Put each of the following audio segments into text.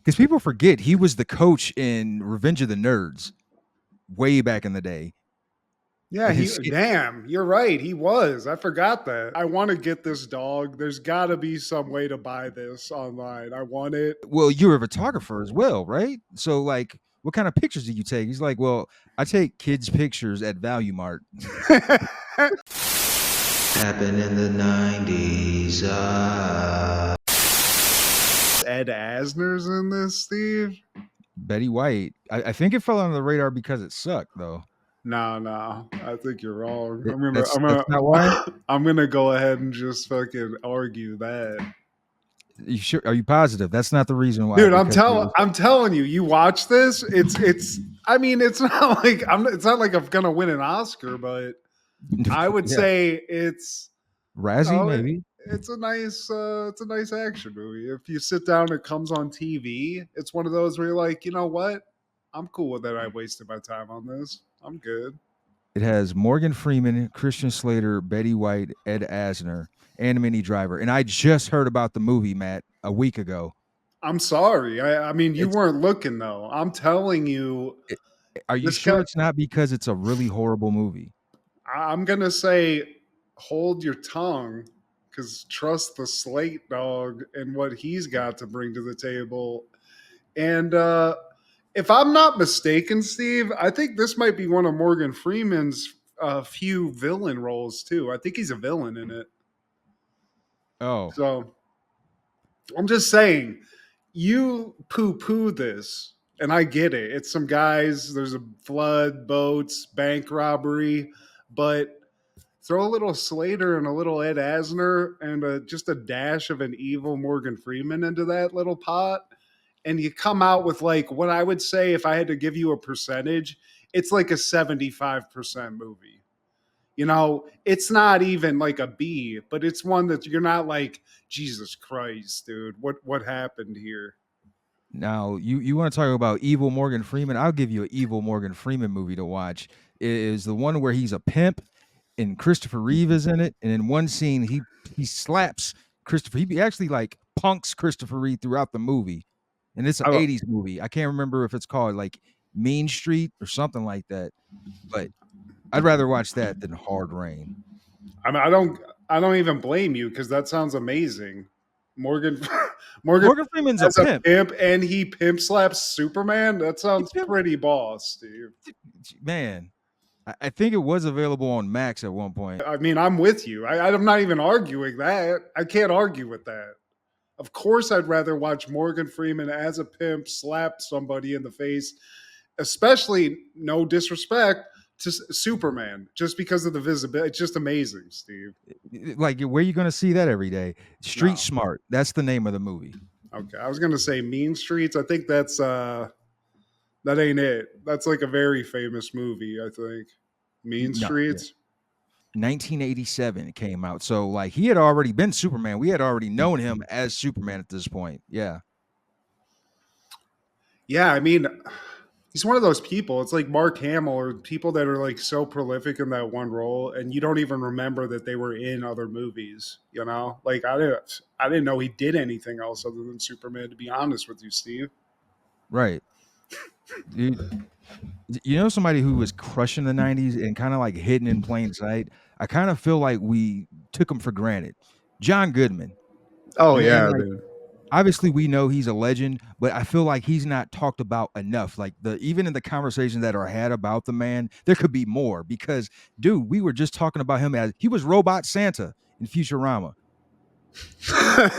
Because people forget he was the coach in Revenge of the Nerds way back in the day. Yeah, And damn, you're right. He was. I forgot that. I want to get this dog. There's got to be some way to buy this online. I want it. well, you're a photographer as well, right? So like, what kind of pictures do you take? He's like, well, I take kids' pictures at Value Mart. Happened in the 90s. Ed Asner's in this, Steve? Betty White. I think it fell under the radar because it sucked, though. No. I think you're wrong. That's not why. I'm gonna go ahead and just fucking argue that. You sure? Are you positive? That's not the reason why. Dude, Because I'm telling you, you watch this, it's I mean, it's not like it's not like I'm gonna win an Oscar, but I would say it's Razzie, maybe. it's a nice action movie. If you sit down, it comes on TV. It's one of those where you're like, you know what? I'm cool with that. I wasted my time on this. I'm good. It has Morgan Freeman, Christian Slater, Betty White, Ed Asner, and Minnie Driver. And I just heard about the movie, Matt, a week ago. I'm sorry. I mean, you weren't looking though. I'm telling you. Are you sure it's not because it's a really horrible movie? I'm gonna say, hold your tongue, because trust the Slate dog and what he's got to bring to the table. And if I'm not mistaken, Steve, I think this might be one of Morgan Freeman's few villain roles too. I think he's a villain in it. Oh, so I'm just saying, you poo-poo this, and I get it. It's some guys. There's a flood, boats, bank robbery, but throw a little Slater and a little Ed Asner and just a dash of an evil Morgan Freeman into that little pot, and you come out with like what I would say, if I had to give you a percentage, it's like a 75% movie. You know, it's not even like a B, but it's one that you're not like, Jesus Christ, dude, what happened here? now you want to talk about evil Morgan Freeman? I'll give you an evil Morgan Freeman movie to watch. It is the one where he's a pimp and Christopher Reeve is in it. And in one scene, he slaps Christopher. He actually like punks Christopher Reeve throughout the movie. And it's an 80s movie. I can't remember if it's called like Mean Street or something like that. But I'd rather watch that than Hard Rain. I mean, I don't even blame you, because that sounds amazing. Morgan Freeman's a pimp. And he pimp slaps Superman. That sounds pretty boss, Steve. Man, I think it was available on Max at one point. I mean, I'm with you. I'm not even arguing that. I can't argue with that. Of course, I'd rather watch Morgan Freeman as a pimp slap somebody in the face, especially, no disrespect to Superman, just because of the visibility. It's just amazing, Steve. Like, where are you going to see that every day? Street Smart. That's the name of the movie. Okay, I was going to say Mean Streets. I think that's that ain't it. That's like a very famous movie, I think. Mean Streets. 1987 it came out. So like he had already been Superman. We had already known him as Superman at this point. Yeah. Yeah, I mean, he's one of those people. It's like Mark Hamill, or people that are like so prolific in that one role, and you don't even remember that they were in other movies. You know, like I didn't know he did anything else other than Superman. To be honest with you, Steve. Right. Dude, you know somebody who was crushing the 90s and kind of like hidden in plain sight? I kind of feel like we took him for granted. John Goodman. Oh, yeah, like, dude. Obviously, we know he's a legend, but I feel like he's not talked about enough. Like even in the conversations that are had about the man, there could be more because, dude, we were just talking about him as he was Robot Santa in Futurama.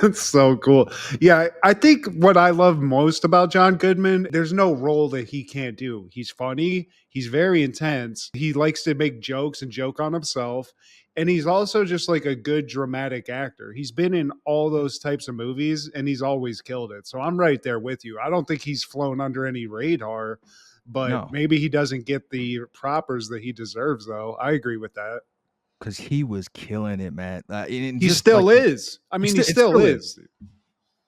That's so cool. Yeah, I think what I love most about John Goodman, there's no role that he can't do. He's funny. He's very intense. He likes to make jokes and joke on himself. And he's also just like a good dramatic actor. He's been in all those types of movies and he's always killed it. So I'm right there with you. I don't think he's flown under any radar, but maybe he doesn't get the propers that he deserves, though. I agree with that. Because he was killing it, man. He still is. I mean, he still is.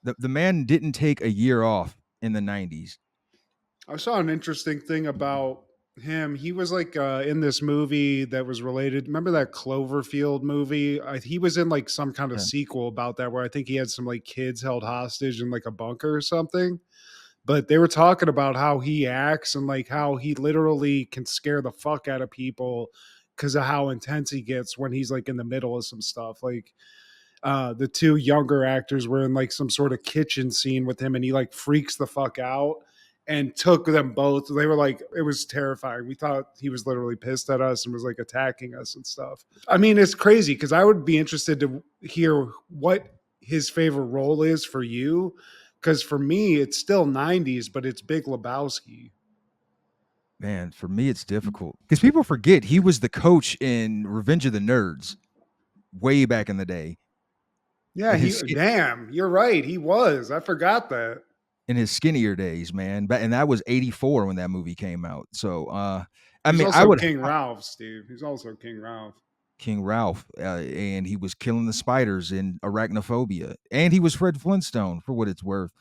The man didn't take a year off in the 90s. I saw an interesting thing about him. He was like in this movie that was related. Remember that Cloverfield movie? He was in like some kind of sequel about that, where I think he had some like kids held hostage in like a bunker or something. but they were talking about how he acts and like how he literally can scare the fuck out of people because of how intense he gets when he's like in the middle of some stuff. Like the two younger actors were in like some sort of kitchen scene with him and he like freaks the fuck out and took them both. They were like, it was terrifying. We thought he was literally pissed at us and was like attacking us and stuff. I mean, it's crazy because I would be interested to hear what his favorite role is for you. Because for me, it's still 90s, but it's Big Lebowski. Man, for me, it's difficult because people forget he was the coach in Revenge of the Nerds way back in the day. Yeah, In he his damn, you're right. He was. I forgot that. in his skinnier days, man. And that was 84 when that movie came out. So I He's mean, I also would King Ralph, Steve. He's also King Ralph. King Ralph, and he was killing the spiders in Arachnophobia, and he was Fred Flintstone for what it's worth.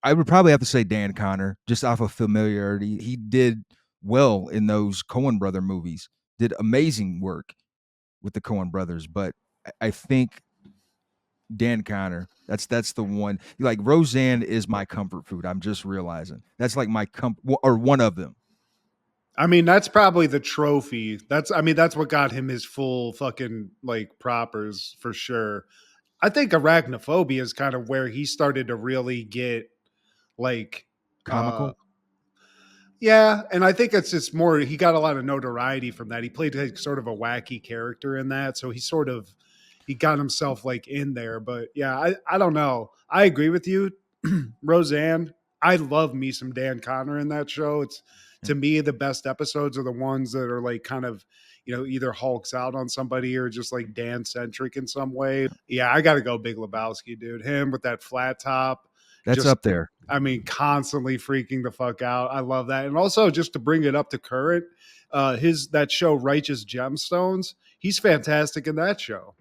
I would probably have to say Dan Connor, just off of familiarity. He did well in those Coen brother movies, did amazing work with the Coen brothers, but I think Dan Connor, that's the one. Like Roseanne is my comfort food. I'm just realizing that's like my or one of them. I mean, that's probably the trophy. That's what got him his full fucking like propers for sure. I think Arachnophobia is kind of where he started to really get like uh Comical. yeah, and I think it's just more he got a lot of notoriety from that. He played like sort of a wacky character in that, so he got himself like in there. But yeah, I don't know. I agree with you, Roseanne. I love me some Dan Connor in that show. It's to me the best episodes are the ones that are like kind of either hulks out on somebody or just like Dan centric in some way. Yeah, I got to go Big Lebowski, dude. Him with that flat top, That's just up there. I mean, constantly freaking the fuck out. I love that. And also just to bring it up to current, his that show Righteous Gemstones, he's fantastic in that show.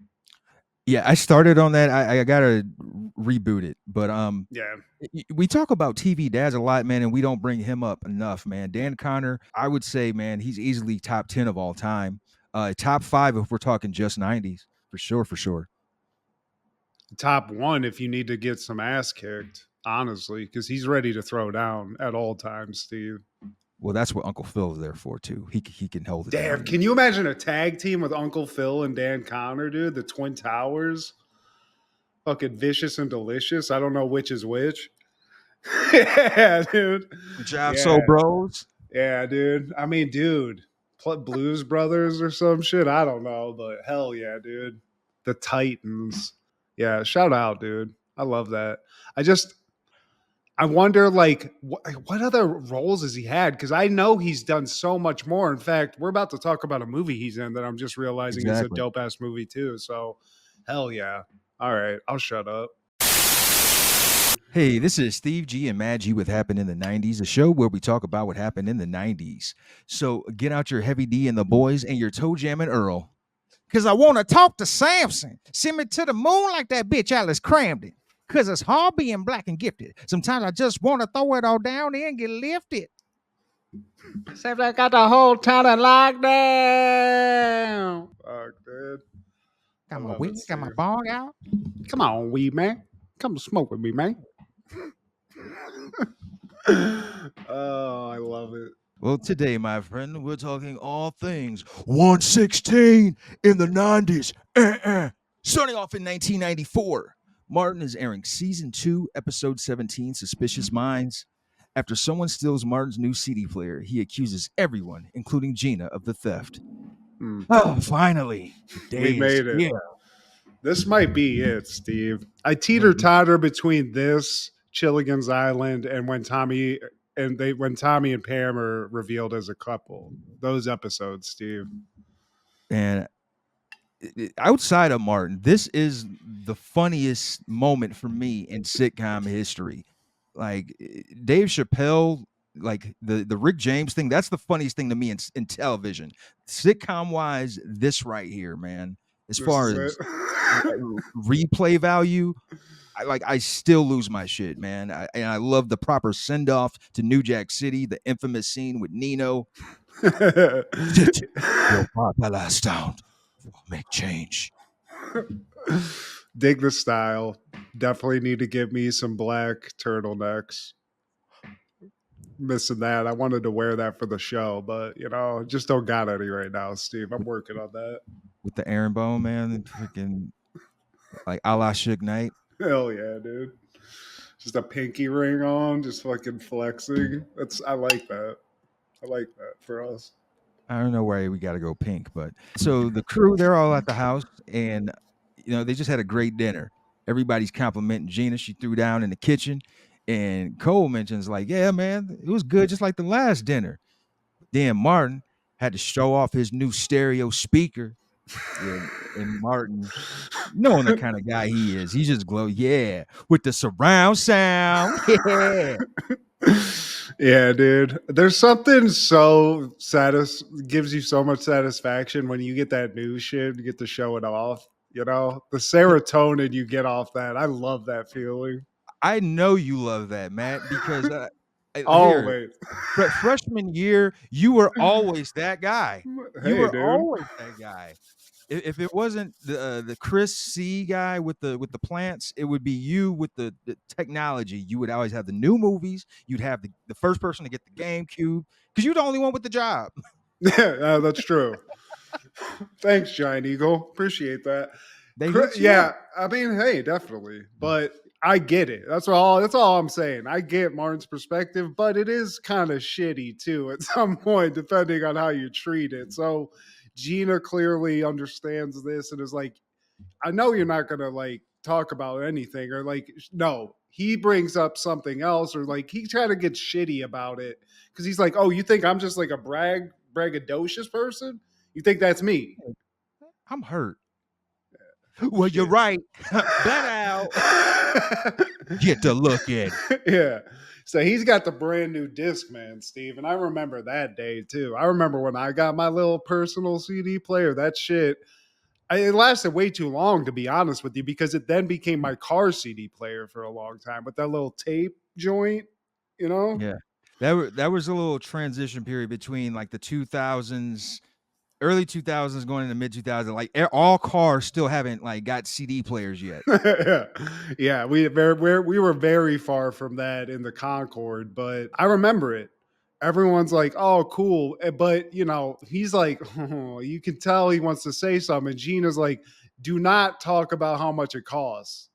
Yeah, I started on that. I gotta reboot it, but Yeah. we talk about TV dads a lot, man, and we don't bring him up enough, man. Dan Connor, I would say, man, he's easily top 10 of all time. Top 5 if we're talking just 90s, for sure, for sure. Top one if you need to get some ass kicked, honestly, because he's ready to throw down at all times, Steve. Well, that's what Uncle Phil is there for too. He can hold it Damn, down. can you imagine a tag team with Uncle Phil and Dan Connor, dude? The Twin Towers? Fucking vicious and delicious. I don't know which is which. Yeah, dude. Good job, Yeah. Soul Bros. Yeah, dude. I mean, dude, Blues Brothers or some shit. I don't know, but hell yeah, dude. The Titans. Yeah, shout out, dude. I love that. I wonder, like, what other roles has he had? Because I know he's done so much more. In fact, we're about to talk about a movie he's in that I'm just realizing is a Exactly. dope ass movie too. So, hell yeah. All right, I'll shut up. Hey, this is Steve G and Mad G with Happened in the 90s, a show where we talk about what happened in the 90s. So get out your Heavy D and the boys and your Toe Jam and Earl. Cause I want to talk to Samson. Send me to the moon like that bitch Alice crammed it. Cause it's hard being black and gifted. Sometimes I just want to throw it all down there and get lifted. Seems like I got the whole town in lockdown. Fuck, dude. Got my love weed, it, got my Steve. bong out. Come on, weed man. Come smoke with me, man. Oh, I love it. Well, today, my friend, we're talking all things 116 in the 90s. Starting off in 1994, Martin is airing season 2, episode 17, Suspicious Minds. After someone steals Martin's new CD player, he accuses everyone, including Gina, of the theft. Oh, finally, the day We is made it. here. This might be it, Steve. I teeter totter between this, Chilligan's Island, and when Tommy and Pam are revealed as a couple. Those episodes, Steve. And outside of Martin, this is the funniest moment for me in sitcom history. Like Dave Chappelle, like the Rick James thing, that's the funniest thing to me in television. Sitcom wise, this right here, man. As This far is as it. replay value, I still lose my shit, man. And I love the proper send off to New Jack City, the infamous scene with Nino. Sit your popular sound will make change. Dig the style. Definitely need to get me some black turtlenecks. missing that. I wanted to wear that for the show, but just don't got any right now, Steve. I'm with, working on that. with the herringbone, man, freaking like a la Suge Knight. Hell yeah, dude. Just a pinky ring on, just fucking flexing. I like that. I like that for us. I don't know why we got to go pink, but so the crew, they're all at the house, and they just had a great dinner. Everybody's complimenting Gina. She threw down in the kitchen, and Cole mentions like, "Yeah, man, it was good, just like the last dinner." Then Martin had to show off his new stereo speaker, and Martin, knowing the kind of guy he is, he just glow, yeah, with the surround sound, yeah. Yeah, dude. There's something so gives you so much satisfaction when you get that new shit, you get to show it off. The serotonin you get off that. I love that feeling. I know you love that, Matt, because here Always. freshman year, you were always that guy. You Hey, were dude. always that guy. If it wasn't the Chris C guy with the plants, it would be you with the technology. You would always have the new movies. You'd have the first person to get the GameCube because you're the only one with the job. Yeah, that's true. Thanks, Giant Eagle. Appreciate that. They hooked you Yeah, up. I mean, hey, definitely. But I get it. That's all I'm saying. I get Martin's perspective, but it is kind of shitty too at some point, depending on how you treat it. So Gina clearly understands this and is like, I know you're not gonna like talk about anything, or like, no, he brings up something else, or like he kind of gets shitty about it because he's like, oh, you think I'm just like a braggadocious person? You think that's me? I'm hurt. Well, you're Shit. right. Bet out. Get to looking. Yeah. So he's got the brand new Discman, Steve, and I remember that day too. I remember when I got my little personal CD player. That shit, it lasted way too long, to be honest with you, because it then became my car CD player for a long time with that little tape joint. You know? Yeah. That was a little transition period between like the 2000s, early 2000s going into mid 2000s. Like all cars still haven't like got CD players yet. Yeah, yeah. We were very far from that in the Concord, but I remember it. Everyone's like, "Oh, cool," but he's like, oh, you can tell he wants to say something. And Gina's like, "Do not talk about how much it costs.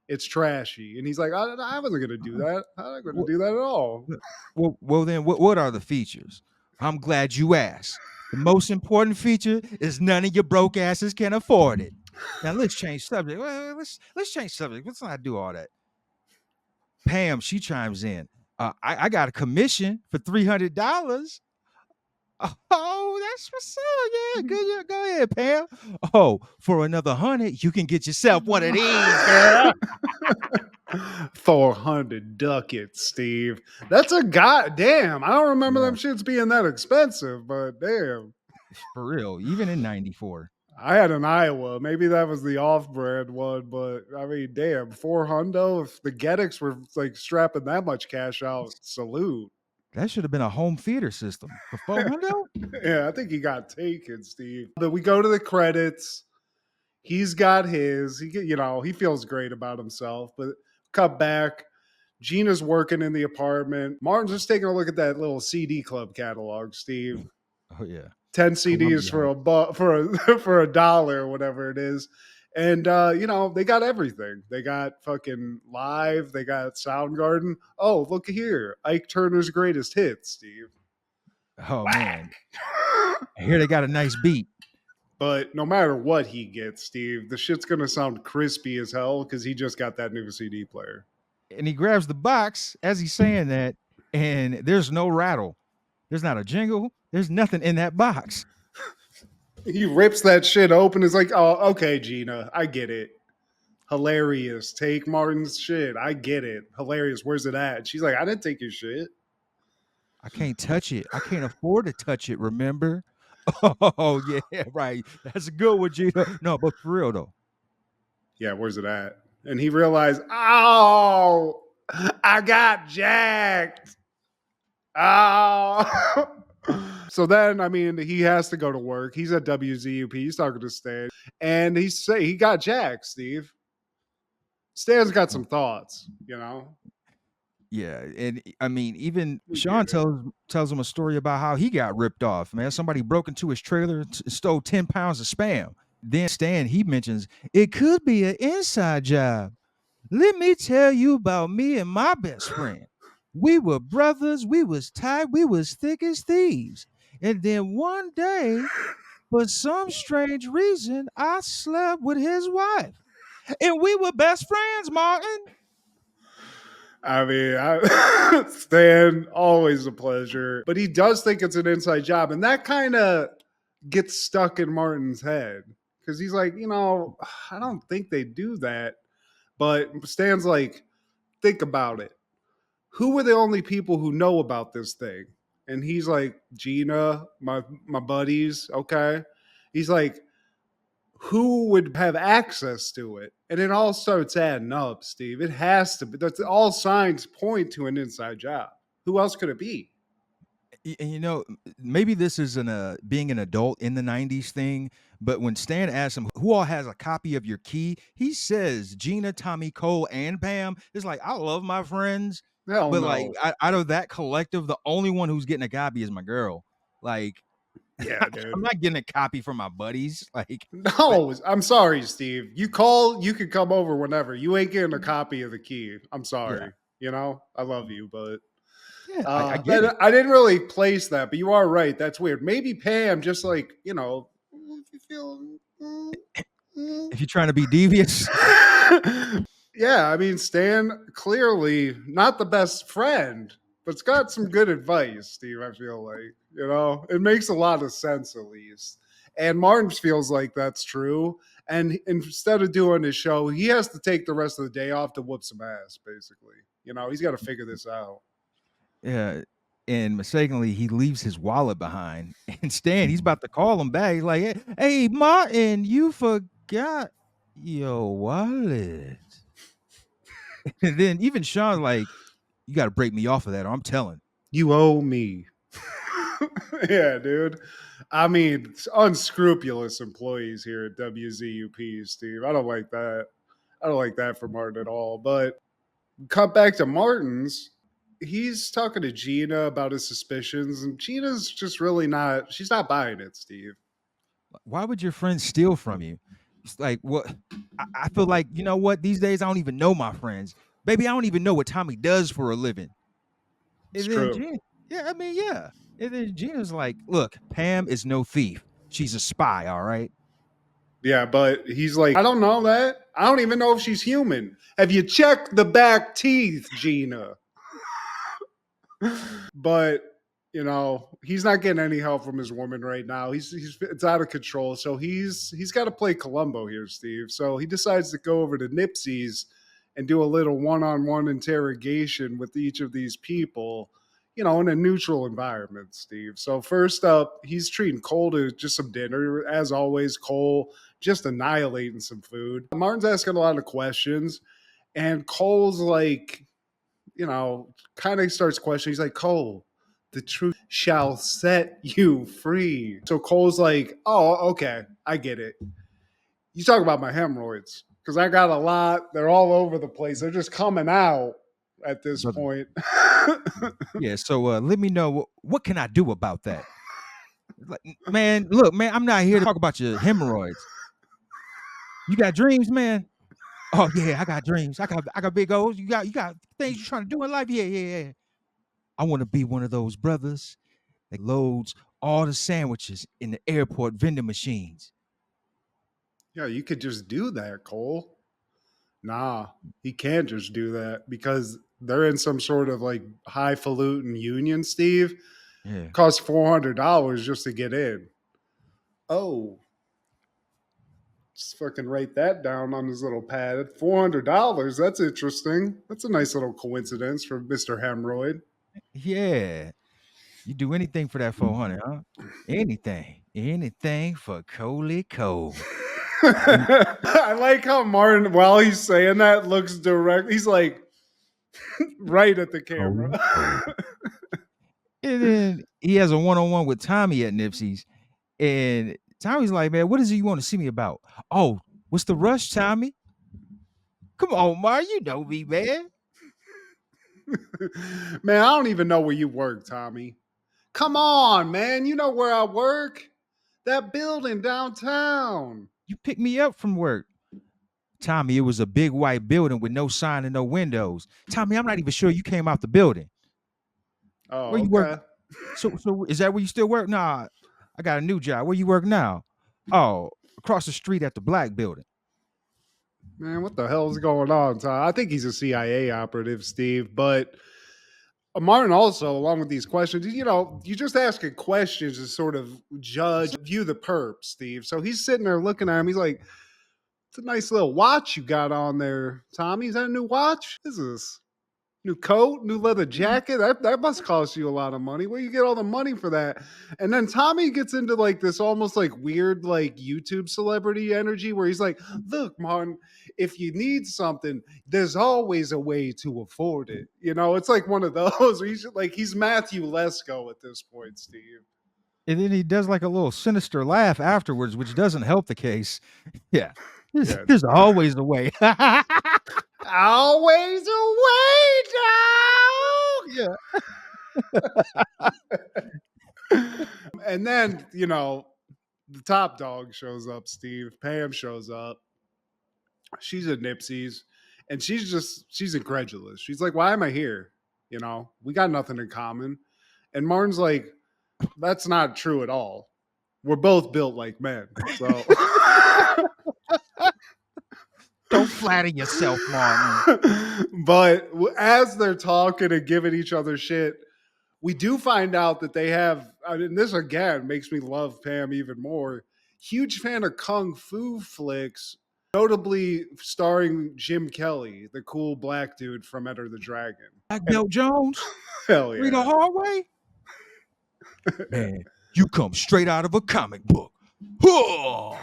It's trashy." And he's like, I wasn't going to do that. I'm not going to Well, do that at all." well, then what are the features? I'm glad you asked. The most important feature is none of your broke asses can afford it. Now let's change subject. Well, let's change subject. Let's not do all that. Pam, she chimes in. I got a commission for $300. Oh, that's what's up. Yeah, good. Yeah, go ahead, Pam. Oh, for another 100, you can get yourself one of these, girl. 400 ducats, Steve. That's a goddamn. I don't remember Yeah, them shits being that expensive, but damn. for real. Even in '94. I had an Iowa. Maybe that was the off-brand one, but I mean, damn, 400. If the Gettix were like strapping that much cash out, salute. That should have been a home theater system for 400. Yeah, I think he got taken, Steve. But we go to the credits. He's got his. He feels great about himself. But cut back. Gina's working in the apartment. Martin's just taking a look at that little CD club catalog, Steve. Oh yeah, 10 CDs Columbia. for for a dollar or whatever it is. And they got everything. They got fucking Live, they got Soundgarden. Oh, look here. Ike Turner's greatest hits, Steve. Oh man, I hear they got a nice beat. But no matter what he gets, Steve, the shit's gonna sound crispy as hell because he just got that new CD player. And he grabs the box as he's saying that, and there's no rattle. There's not a jingle. There's nothing in that box. He rips that shit open. Is like, oh, okay, Gina, I get it. Hilarious. Take Martin's shit. I get it. Hilarious. Where's it at? She's like, I didn't take your shit. I can't touch it. I can't afford to touch it. Remember? Oh yeah, right. That's a good one, Gina. No, but for real though. Yeah, where's it at? And he realized, oh, I got jacked. Oh. So then, I mean, he has to go to work. He's at WZUP. He's talking to Stan. And he got jacked, Steve. Stan's got some thoughts, Yeah, and I mean, even We Sean get it. tells him a story about how he got ripped off. Man, somebody broke into his trailer, stole 10 pounds of spam. Then Stan he mentions it could be an inside job. Let me tell you about me and my best friend. We were brothers. We was tight. We was thick as thieves. And then one day, for some strange reason, I slept with his wife, and we were best friends, Martin. I mean, Stan, always a pleasure. But he does think it's an inside job. And that kind of gets stuck in Martin's head because he's like, I don't think they do that. But Stan's like, think about it. Who were the only people who know about this thing? And he's like, Gina, my buddies. Okay. He's like, who would have access to it? And it all starts adding up, Steve. It has to be. That's all signs point to an inside job. Who else could it be? And maybe this is being an adult in the 90s thing, but when Stan asks him who all has a copy of your key, he says Gina, Tommy, Cole, and Pam. It's like, I love my friends, Hell but like no. out of that collective, the only one who's getting a copy is my girl. Like, Yeah, dude. I'm not getting a copy from my buddies. Like, No, I'm sorry, Steve. You call, you can come over whenever. You ain't getting a copy of the key. I'm yeah, sorry. I love you, but yeah, I get it. I didn't really place that, but you are right. That's weird. Maybe Pam just like, if you feel. If you're trying to be devious, Yeah, I mean, Stan clearly not the best friend, but it's got some good advice, Steve. I feel like, it makes a lot of sense at least. And Martin feels like that's true. And instead of doing his show, he has to take the rest of the day off to whoop some ass, basically. He's got to figure this out. yeah. And mistakenly, he leaves his wallet behind. And Stan, he's about to call him back. He's like, "Hey, Martin, you forgot your wallet." And then even Sean's like, "You got to break me off of that, or I'm telling." You owe me. Yeah, dude. I mean, it's unscrupulous employees here at WZUP, Steve. I don't like that. I don't like that for Martin at all. But cut back to Martin's. He's talking to Gina about his suspicions, and Gina's just really not. She's not buying it, Steve. Why would your friend steal from you? It's like, what? I feel like, you know what? These days, I don't even know my friends. Baby, I don't even know what Tommy does for a living. It's And then true. Gina, yeah, I mean, yeah. And then Gina's like, look, Pam is no thief. She's a spy, all right? Yeah, but he's like, I don't know that. I don't even know if she's human. Have you checked the back teeth, Gina? But he's not getting any help from his woman right now. He's it's out of control. So he's got to play Columbo here, Steve. So he decides to go over to Nipsey's and do a little one-on-one interrogation with each of these people, in a neutral environment, Steve. So first up, he's treating Cole to just some dinner. As always, Cole just annihilating some food. Martin's asking a lot of questions, and Cole's like, kind of starts questioning. He's like, Cole, the truth shall set you free. So Cole's like, oh, okay, I get it. You talk about my hemorrhoids because I got a lot. They're all over the place. They're just coming out at this Brother. point. Yeah, so let me know what can I do about that? Like, man, look, man, I'm not here to talk about your hemorrhoids. You got dreams, man? Oh yeah, I got dreams. I got big goals. You got things you're trying to do in life? Yeah, yeah, yeah. I want to be one of those brothers that loads all the sandwiches in the airport vending machines. Yeah, you could just do that, Cole. Nah, he can't just do that because they're in some sort of like highfalutin union, Steve. Yeah. Costs $400 just to get in. Oh, just fucking write that down on his little pad. $400. That's interesting. That's a nice little coincidence for Mr. Hemorrhoid. Yeah. You do anything for that 400, huh? Anything. Anything for Coley Cole. I like how Martin, while he's saying that, looks direct. He's like right at the camera. And then he has a one-on-one with Tommy at Nipsey's. And Tommy's like, man, what is it you want to see me about? Oh, what's the rush, Tommy? Come on, Mar, you know me, man. Man, I don't even know where you work, Tommy. Come on, man. You know where I work. That building downtown. You picked me up from work. Tommy, it was a big white building with no sign and no windows. Tommy, I'm not even sure you came out the building. Where Oh, you work? okay. So is that where you still work? Nah, I got a new job. Where you work now? Oh, across the street at the black building. Man, what the hell is going on, Tom? I think he's a CIA operative, Steve. But Martin also, along with these questions, you just asking questions to sort of judge, view the perp, Steve. So he's sitting there looking at him. He's like, "It's a nice little watch you got on there, Tommy. Is that a new watch? What is this? New coat, new leather jacket? That must cost you a lot of money. Where you get all the money for that?" And then Tommy gets into like this almost like weird like YouTube celebrity energy where he's like, "Look, Martin, if you need something, there's always a way to afford it." It's like one of those where he's Matthew Lesko at this point, Steve. And then he does like a little sinister laugh afterwards, which doesn't help the case. Yeah. There's, Yeah. there's always a way. Always a way, dog. And then, the top dog shows up, Steve. Pam shows up. She's a Nipsey's, and she's incredulous. She's like, "Why am I here? We got nothing in common." And Martin's like, "That's not true at all. We're both built like men." So Don't flatter yourself, Martin. but as they're talking and giving each other shit, we do find out that they have, and this again makes me love Pam even more. Huge fan of kung fu flicks, notably starring Jim Kelly, the cool black dude from Enter the Dragon. Black And Belt Jones, hell Rita yeah. Hallway. Man, you come straight out of a comic book. Whoa.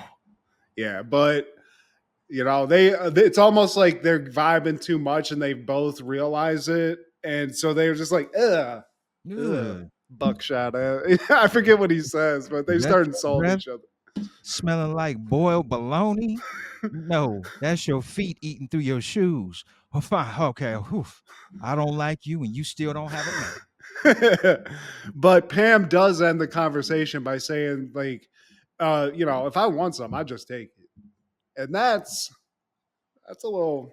Yeah, but it's almost like they're vibing too much and they both realize it. And so they're just like, ugh. Ugh. Buckshot. I forget what he says, but they Is that start your insulting breath each other. smelling like boiled bologna? No, that's your feet eating through your shoes. Oh, fine. Okay. Whew. I don't like you, and you still don't have a man. But Pam does end the conversation by saying, like, if I want some, I just take it. And that's a little,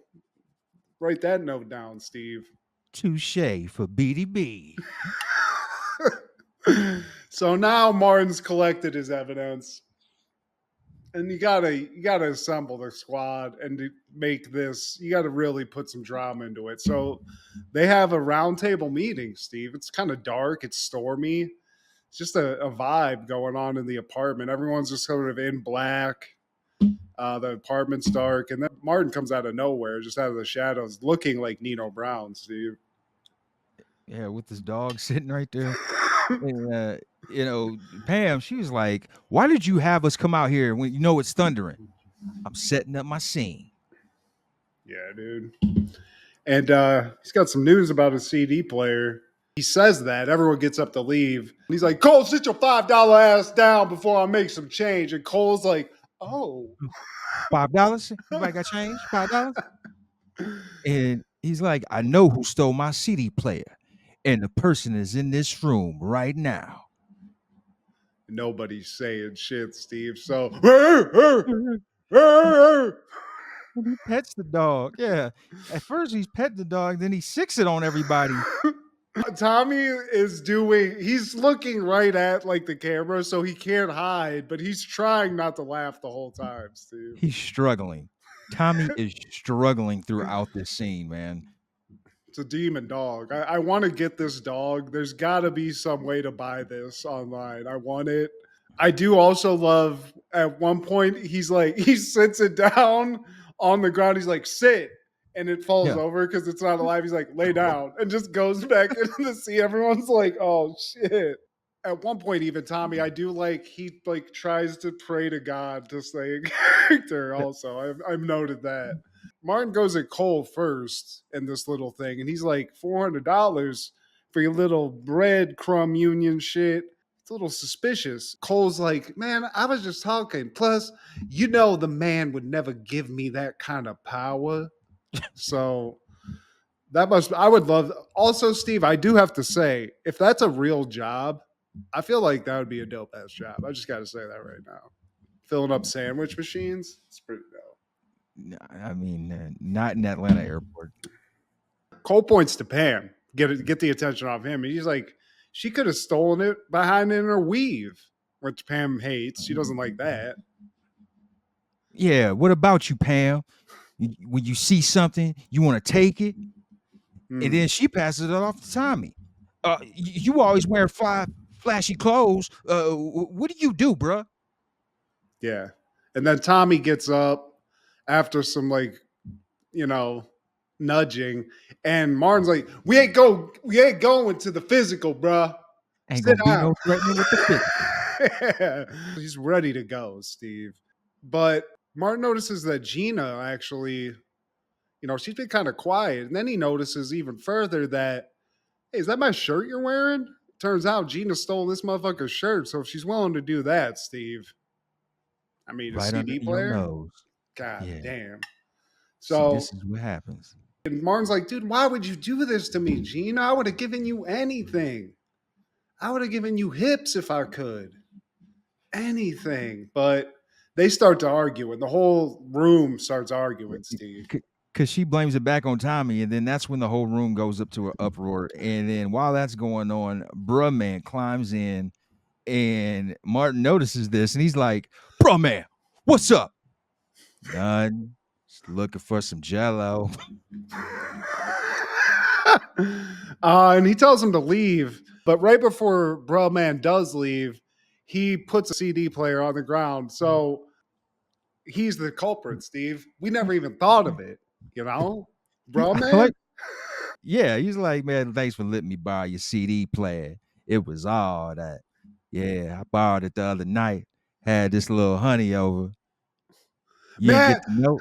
write that note down, Steve. Touche for BDB. So now Martin's collected his evidence. And you gotta assemble the squad and to make this, you gotta really put some drama into it. So they have a roundtable meeting, Steve. It's kind of dark, it's stormy. It's just a vibe going on in the apartment. Everyone's just sort of in black. The apartment's dark, and then Martin comes out of nowhere, just out of the shadows, looking like Nino Brown, Steve. Yeah, with this dog sitting right there. And, Pam, she was like, "Why did you have us come out here when you know it's thundering?" I'm setting up my scene. Yeah, dude. And he's got some news about his CD player. He says that everyone gets up to leave. He's like, "Cole, sit your $5 ass down before I make some change." And Cole's like, "Oh, $5? Anybody got change? $5? And he's like, "I know who stole my CD player, and the person is in this room right now." nobody's saying shit, Steve." So And he pets the dog. Yeah. At first he's petting the dog, then he sicks it on everybody. Tommy he's looking right at like the camera, so he can't hide, but he's trying not to laugh the whole time, Steve. He's struggling. Tommy is struggling throughout this scene, man. It's a demon dog. I want to get this dog. There's got to be some way to buy this online. I want it. I do also love at one point he's like, he sits it down on the ground. He's like, "Sit." And it falls over because it's not alive. He's like, "Lay down," and just goes back into the sea. Everyone's like, "Oh shit." At one point, even Tommy, I do like he like tries to pray to God to stay in character. Also, I've noted that. Martin goes at Cole first in this little thing, and he's like, $400 for your little breadcrumb union shit. It's a little suspicious. Cole's like, "Man, I was just talking. Plus, the man would never give me that kind of power." So I would love. Also, Steve, I do have to say, if that's a real job, I feel like that would be a dope ass job. I just got to say that right now. Filling up sandwich machines, it's pretty dope. I mean, not in Atlanta airport. Cole points to Pam, get the attention off him, and he's like, she could have stolen it by hiding in her weave, which Pam hates. She doesn't like that. Yeah, what about you, Pam? When you see something, you want to take it, and Hmm. then she passes it off to Tommy. You always wear flashy clothes. What do you do, bruh? Yeah, and then Tommy gets up after some like you know nudging, and Martin's like, we ain't going to the physical, bruh. Ain't Sit gonna be down. no threatening with the physical. Yeah. He's ready to go, Steve. But Martin notices that Gina actually, she's been kind of quiet. And then he notices even further that, hey, is that my shirt you're wearing? Turns out Gina stole this motherfucker's shirt. So if she's willing to do that, Steve, I mean, a Right under CD your player? nose. God Yeah. damn. See, So this is what happens. and Martin's like, dude, why would you do this to me, Gina? I would have given you anything. I would have given you hips if I could. Anything. But they start to argue, and the whole room starts arguing, Steve. Because she blames it back on Tommy, and then that's when the whole room goes up to an uproar. And then while that's going on, bruh man climbs in, and Martin notices this, and he's like, "Bruh man, what's up?" None. Just looking for some Jello. And he tells him to leave, but right before Bro Man does leave, he puts a CD player on the ground. So he's the culprit, Steve. We never even thought of it, Bro I like, Man? yeah, he's like, man, thanks for letting me borrow your CD player. It was all that. Yeah, I borrowed it the other night. Had this little honey over. You ain't Man, get the note.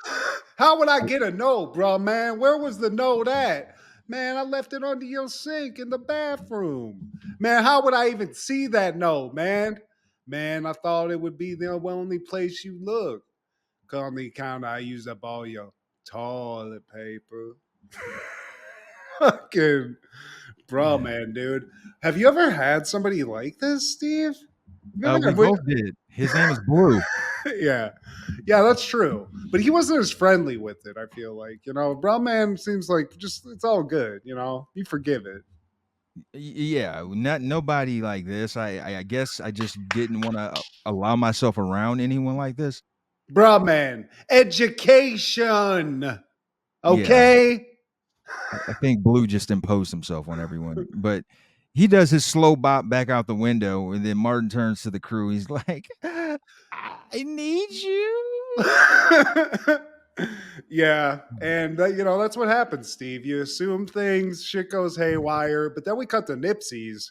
how would I get a note, bro, man? Where was the note at? Man, I left it under your sink in the bathroom. Man, how would I even see that note, man? Man, I thought it would be the only place you look. On the counter, I used up all your toilet paper. Fucking bro, Yeah. man, dude. Have you ever had somebody like this, Steve? You ever We wait, both did. His name is Blue. yeah. Yeah, that's true. But he wasn't as friendly with it, I feel like. Brown man seems like just it's all good, You forgive it. Yeah, not nobody like this. I guess I just didn't want to allow myself around anyone like this. Bruh man. Education. Yeah, Okay? I think Blue just imposed himself on everyone. But he does his slow bop back out the window, and then Martin turns to the crew. He's like, "I need you." Yeah. And that's what happens, Steve. You assume things, shit goes haywire, but then we cut to Nipsey's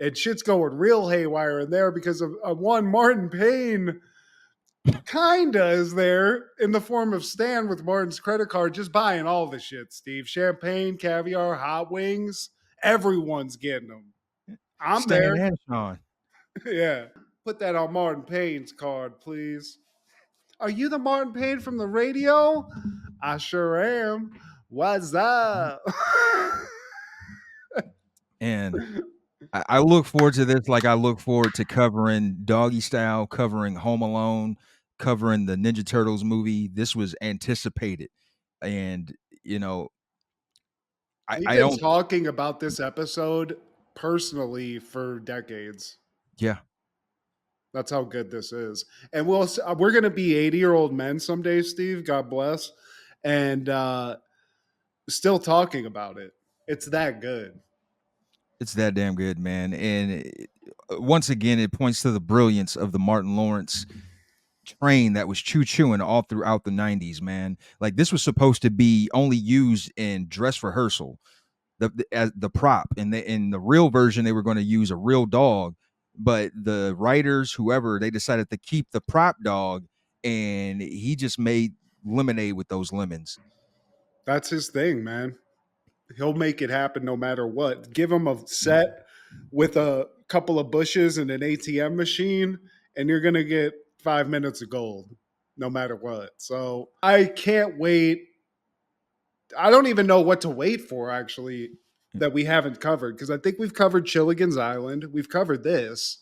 and shit's going real haywire in there because of one Martin Payne kinda is there in the form of Stan with Martin's credit card, just buying all the shit, Steve. Champagne, caviar, hot wings. Everyone's getting them. I'm Stan there. and Sean. Yeah. Put that on Martin Payne's card, please. Are you the Martin Payne from the radio? I sure am. What's up? And I look forward to this like I look forward to covering Doggy Style, covering Home Alone, covering the Ninja Turtles movie. This was anticipated. And, you know, We've I been don't talking about this episode personally for decades. yeah, That's how good this is. And we're going to be 80-year-old men someday, Steve, God bless, and still talking about it. It's that good. it's that damn good, man. And once again, it points to the brilliance of the Martin Lawrence train that was chewing all throughout the 90s, man. Like this was supposed to be only used in dress rehearsal, as the prop. In the real version, they were going to use a real dog, but the writers, whoever, they decided to keep the prop dog, and he just made lemonade with those lemons. That's his thing, man. He'll make it happen no matter what. Give him a Yeah. set with a couple of bushes and an ATM machine, and you're going to get 5 minutes of gold no matter what. So I can't wait. I don't even know what to wait for, actually, that we haven't covered, because I think we've covered Chilligan's Island. We've covered this.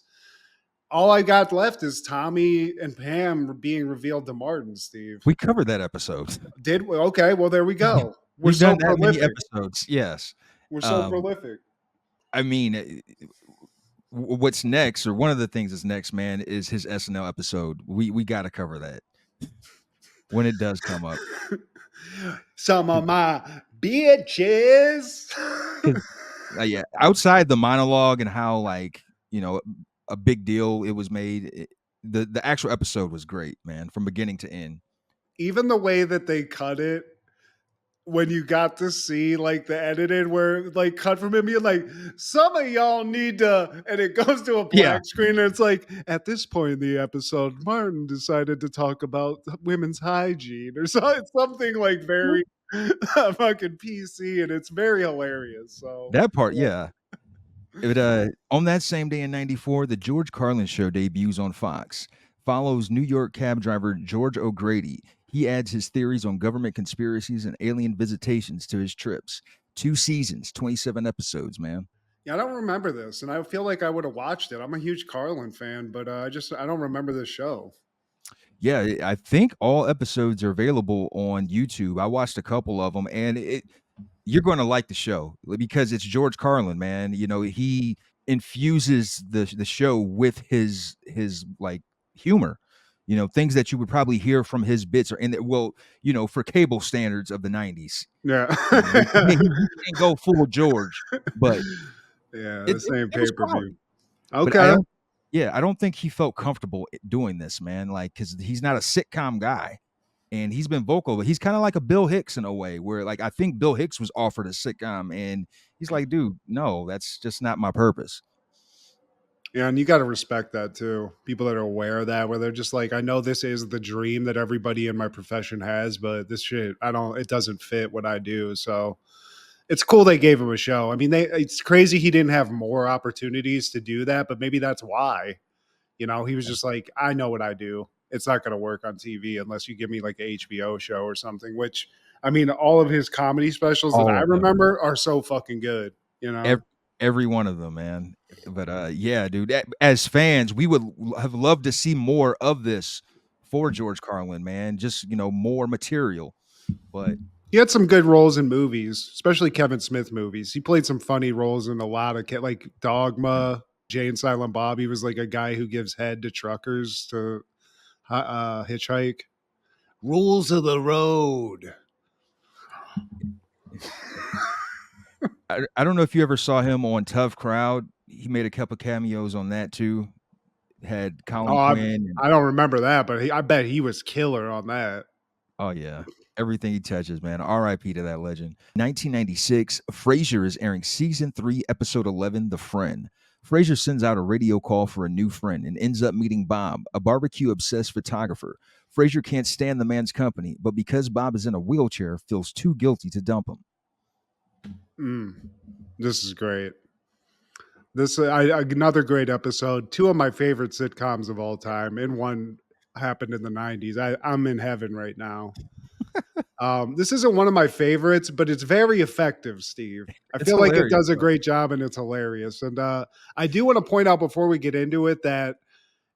All I got left is Tommy and Pam being revealed to Martin, Steve. We covered that episode. Did we? Okay, well, there we go. We're We've so done that many prolific. episodes. Yes. We're so Um, prolific. I mean, what's next, or one of the things that's next, man, is his SNL episode. We got to cover that when it does come up. Some of my bitches. Yeah, outside the monologue and how, like, you know, a big deal it was made, the actual episode was great, man, from beginning to end. Even the way that they cut it, when you got to see like the edited where like cut from him being like, some of y'all need to, and it goes to a Yeah. black screen, and it's like, at this point in the episode, Martin decided to talk about women's hygiene or something like very fucking PC, and it's very hilarious. So That part, yeah. On that same day in '94, the George Carlin Show debuts on Fox. Follows New York cab driver George O'Grady. He adds his theories on government conspiracies and alien visitations to his trips. 2 seasons, 27 episodes, man. yeah, I don't remember this, and I feel like I would have watched it. I'm a huge Carlin fan, but I don't remember this show. Yeah, I think all episodes are available on YouTube. I watched a couple of them, and you're going to like the show because it's George Carlin, man. You know, he infuses the show with his like humor. You know, things that you would probably hear from his bits, or in the, well, you know, for cable standards of the '90s. Yeah, You know, he can't go full George, but yeah, it, the it, same it was pay per view. quality. But Okay. I don't think he felt comfortable doing this, man. Like, because he's not a sitcom guy, and he's been vocal, but he's kind of like a Bill Hicks in a way, where like I think Bill Hicks was offered a sitcom, and he's like, dude, no, that's just not my purpose. Yeah, and you got to respect that too. People that are aware of that, where they're just like, I know this is the dream that everybody in my profession has, but this shit, it doesn't fit what I do. So it's cool they gave him a show. I mean, it's crazy he didn't have more opportunities to do that, but maybe that's why. You know, he was just like, I know what I do. It's not going to work on TV unless you give me like a HBO show or something, which, I mean, all of his comedy specials that All I of them, remember are so fucking good, you know? every one of them, man. But yeah, dude, as fans, we would have loved to see more of this for George Carlin, man. Just, you know, more material. But He had some good roles in movies, especially Kevin Smith movies. He played some funny roles in a lot of like Dogma, Jay and Silent Bob. He was like a guy who gives head to truckers to hitchhike. Rules of the road. I don't know if you ever saw him on Tough Crowd. He made a couple cameos on that too. Had Oh, Colin Quinn. I don't remember that, but I bet he was killer on that. Oh yeah, everything he touches, man. R.I.P. to that legend. 1996, Frasier is airing season 3, episode 11, The Friend. Frasier sends out a radio call for a new friend and ends up meeting Bob, a barbecue-obsessed photographer. Frasier can't stand the man's company, but because Bob is in a wheelchair, feels too guilty to dump him. This is great. Another great episode. 2 of my favorite sitcoms of all time, and one happened in the 90s. I'm in heaven right now. This isn't one of my favorites, but it's very effective, Steve. I It's feel like it hilarious, does a though. great job, and it's hilarious. And I do want to point out before we get into it that,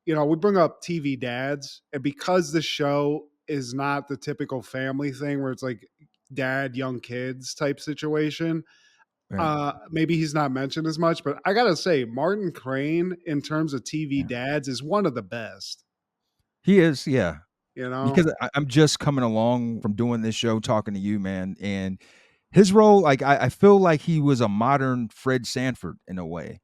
you know, we bring up TV dads, and because the show is not the typical family thing where it's like dad, young kids type situation, Right. maybe he's not mentioned as much, but I gotta say, Martin Crane in terms of TV Yeah. dads is one of the best. He is, yeah. You know, Because I'm just coming along from doing this show, talking to you, man, and his role, like I feel like he was a modern Fred Sanford in a way.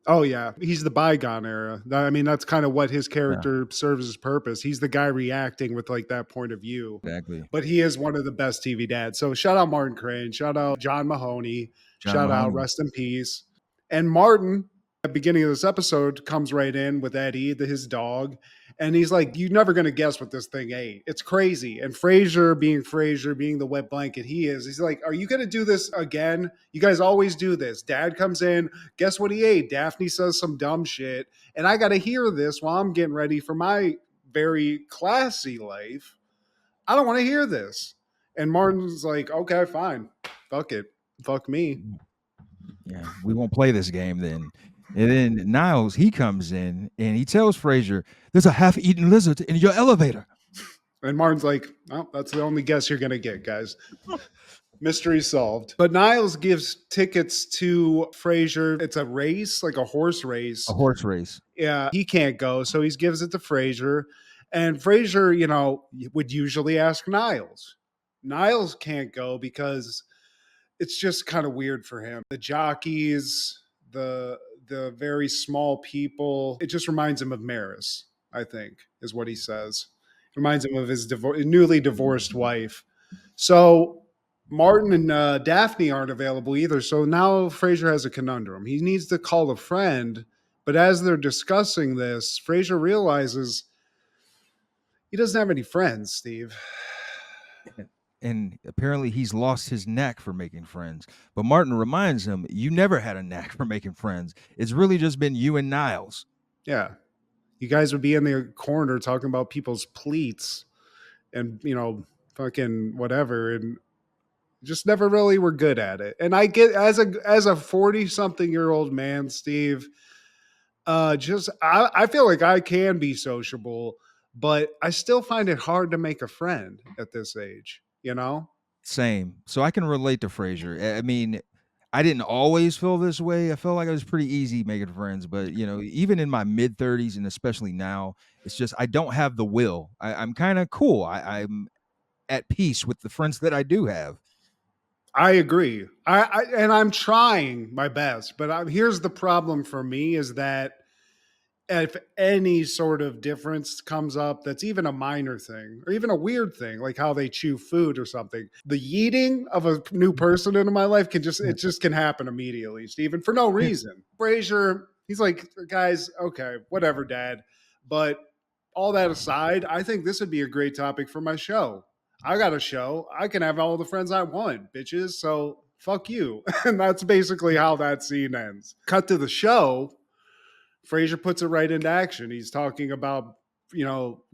oh yeah, he's the bygone era. I mean, that's kind of what his Yeah, character serves as purpose. He's the guy reacting with like that point of view. exactly. But he is one of the best TV dads. So shout out Martin Crane, shout out John Mahoney, John shout out Mahoney. rest in peace. And Martin, at the beginning of this episode, comes right in with Eddie, his dog, and he's like, "You're never gonna guess what this thing ate. It's crazy." And Frasier, being the wet blanket he's like, "Are you gonna do this again? You guys always do this." Dad comes in, guess what he ate? Daphne says some dumb shit, and I gotta hear this while I'm getting ready for my very classy life. I don't want to hear this. And Martin's like, okay, fine. Fuck it. Fuck me. Yeah, we won't play this game then. And then Niles, he comes in and he tells Frasier, "There's a half-eaten lizard in your elevator." And Martin's like, oh, that's the only guess you're going to get, guys. Mystery solved. But Niles gives tickets to Frasier. It's a race, like a horse A race. horse race. Yeah, he can't go, so he gives it to Frasier. And Frasier, would usually ask Niles. Niles can't go because it's just kind of weird for him. The jockeys, the very small people. It just reminds him of Maris, I think, is what he says. It reminds him of his newly divorced wife. So Martin and Daphne aren't available either. So now Frasier has a conundrum. He needs to call a friend, but as they're discussing this, Frasier realizes he doesn't have any friends, Steve. And apparently he's lost his knack for making friends. But Martin reminds him, "You never had a knack for making friends. It's really just been you and Niles." Yeah. You guys would be in the corner talking about people's pleats and, fucking whatever. And just never really were good at it. And I get as a 40 something year old man, Steve, I feel like I can be sociable, but I still find it hard to make a friend at this age, you know? Same. So I can relate to Frasier. I mean, I didn't always feel this way. I felt like I was pretty easy making friends, but even in my mid 30s and especially now, it's just I don't have the will. I'm kind of cool. I'm at peace with the friends that I do have. I agree. And I'm trying my best, but here's the problem for me is that if any sort of difference comes up that's even a minor thing or even a weird thing like how they chew food or something, the yeeting of a new person into my life can happen immediately, Stephen, for no reason. Frasier, he's like, guys, okay, whatever, dad. But all that aside, I think this would be a great topic for my show. I got a show. I can have all the friends I want, bitches. So fuck you. And that's basically how that scene ends. Cut to the show. Frasier puts it right into action. He's talking about,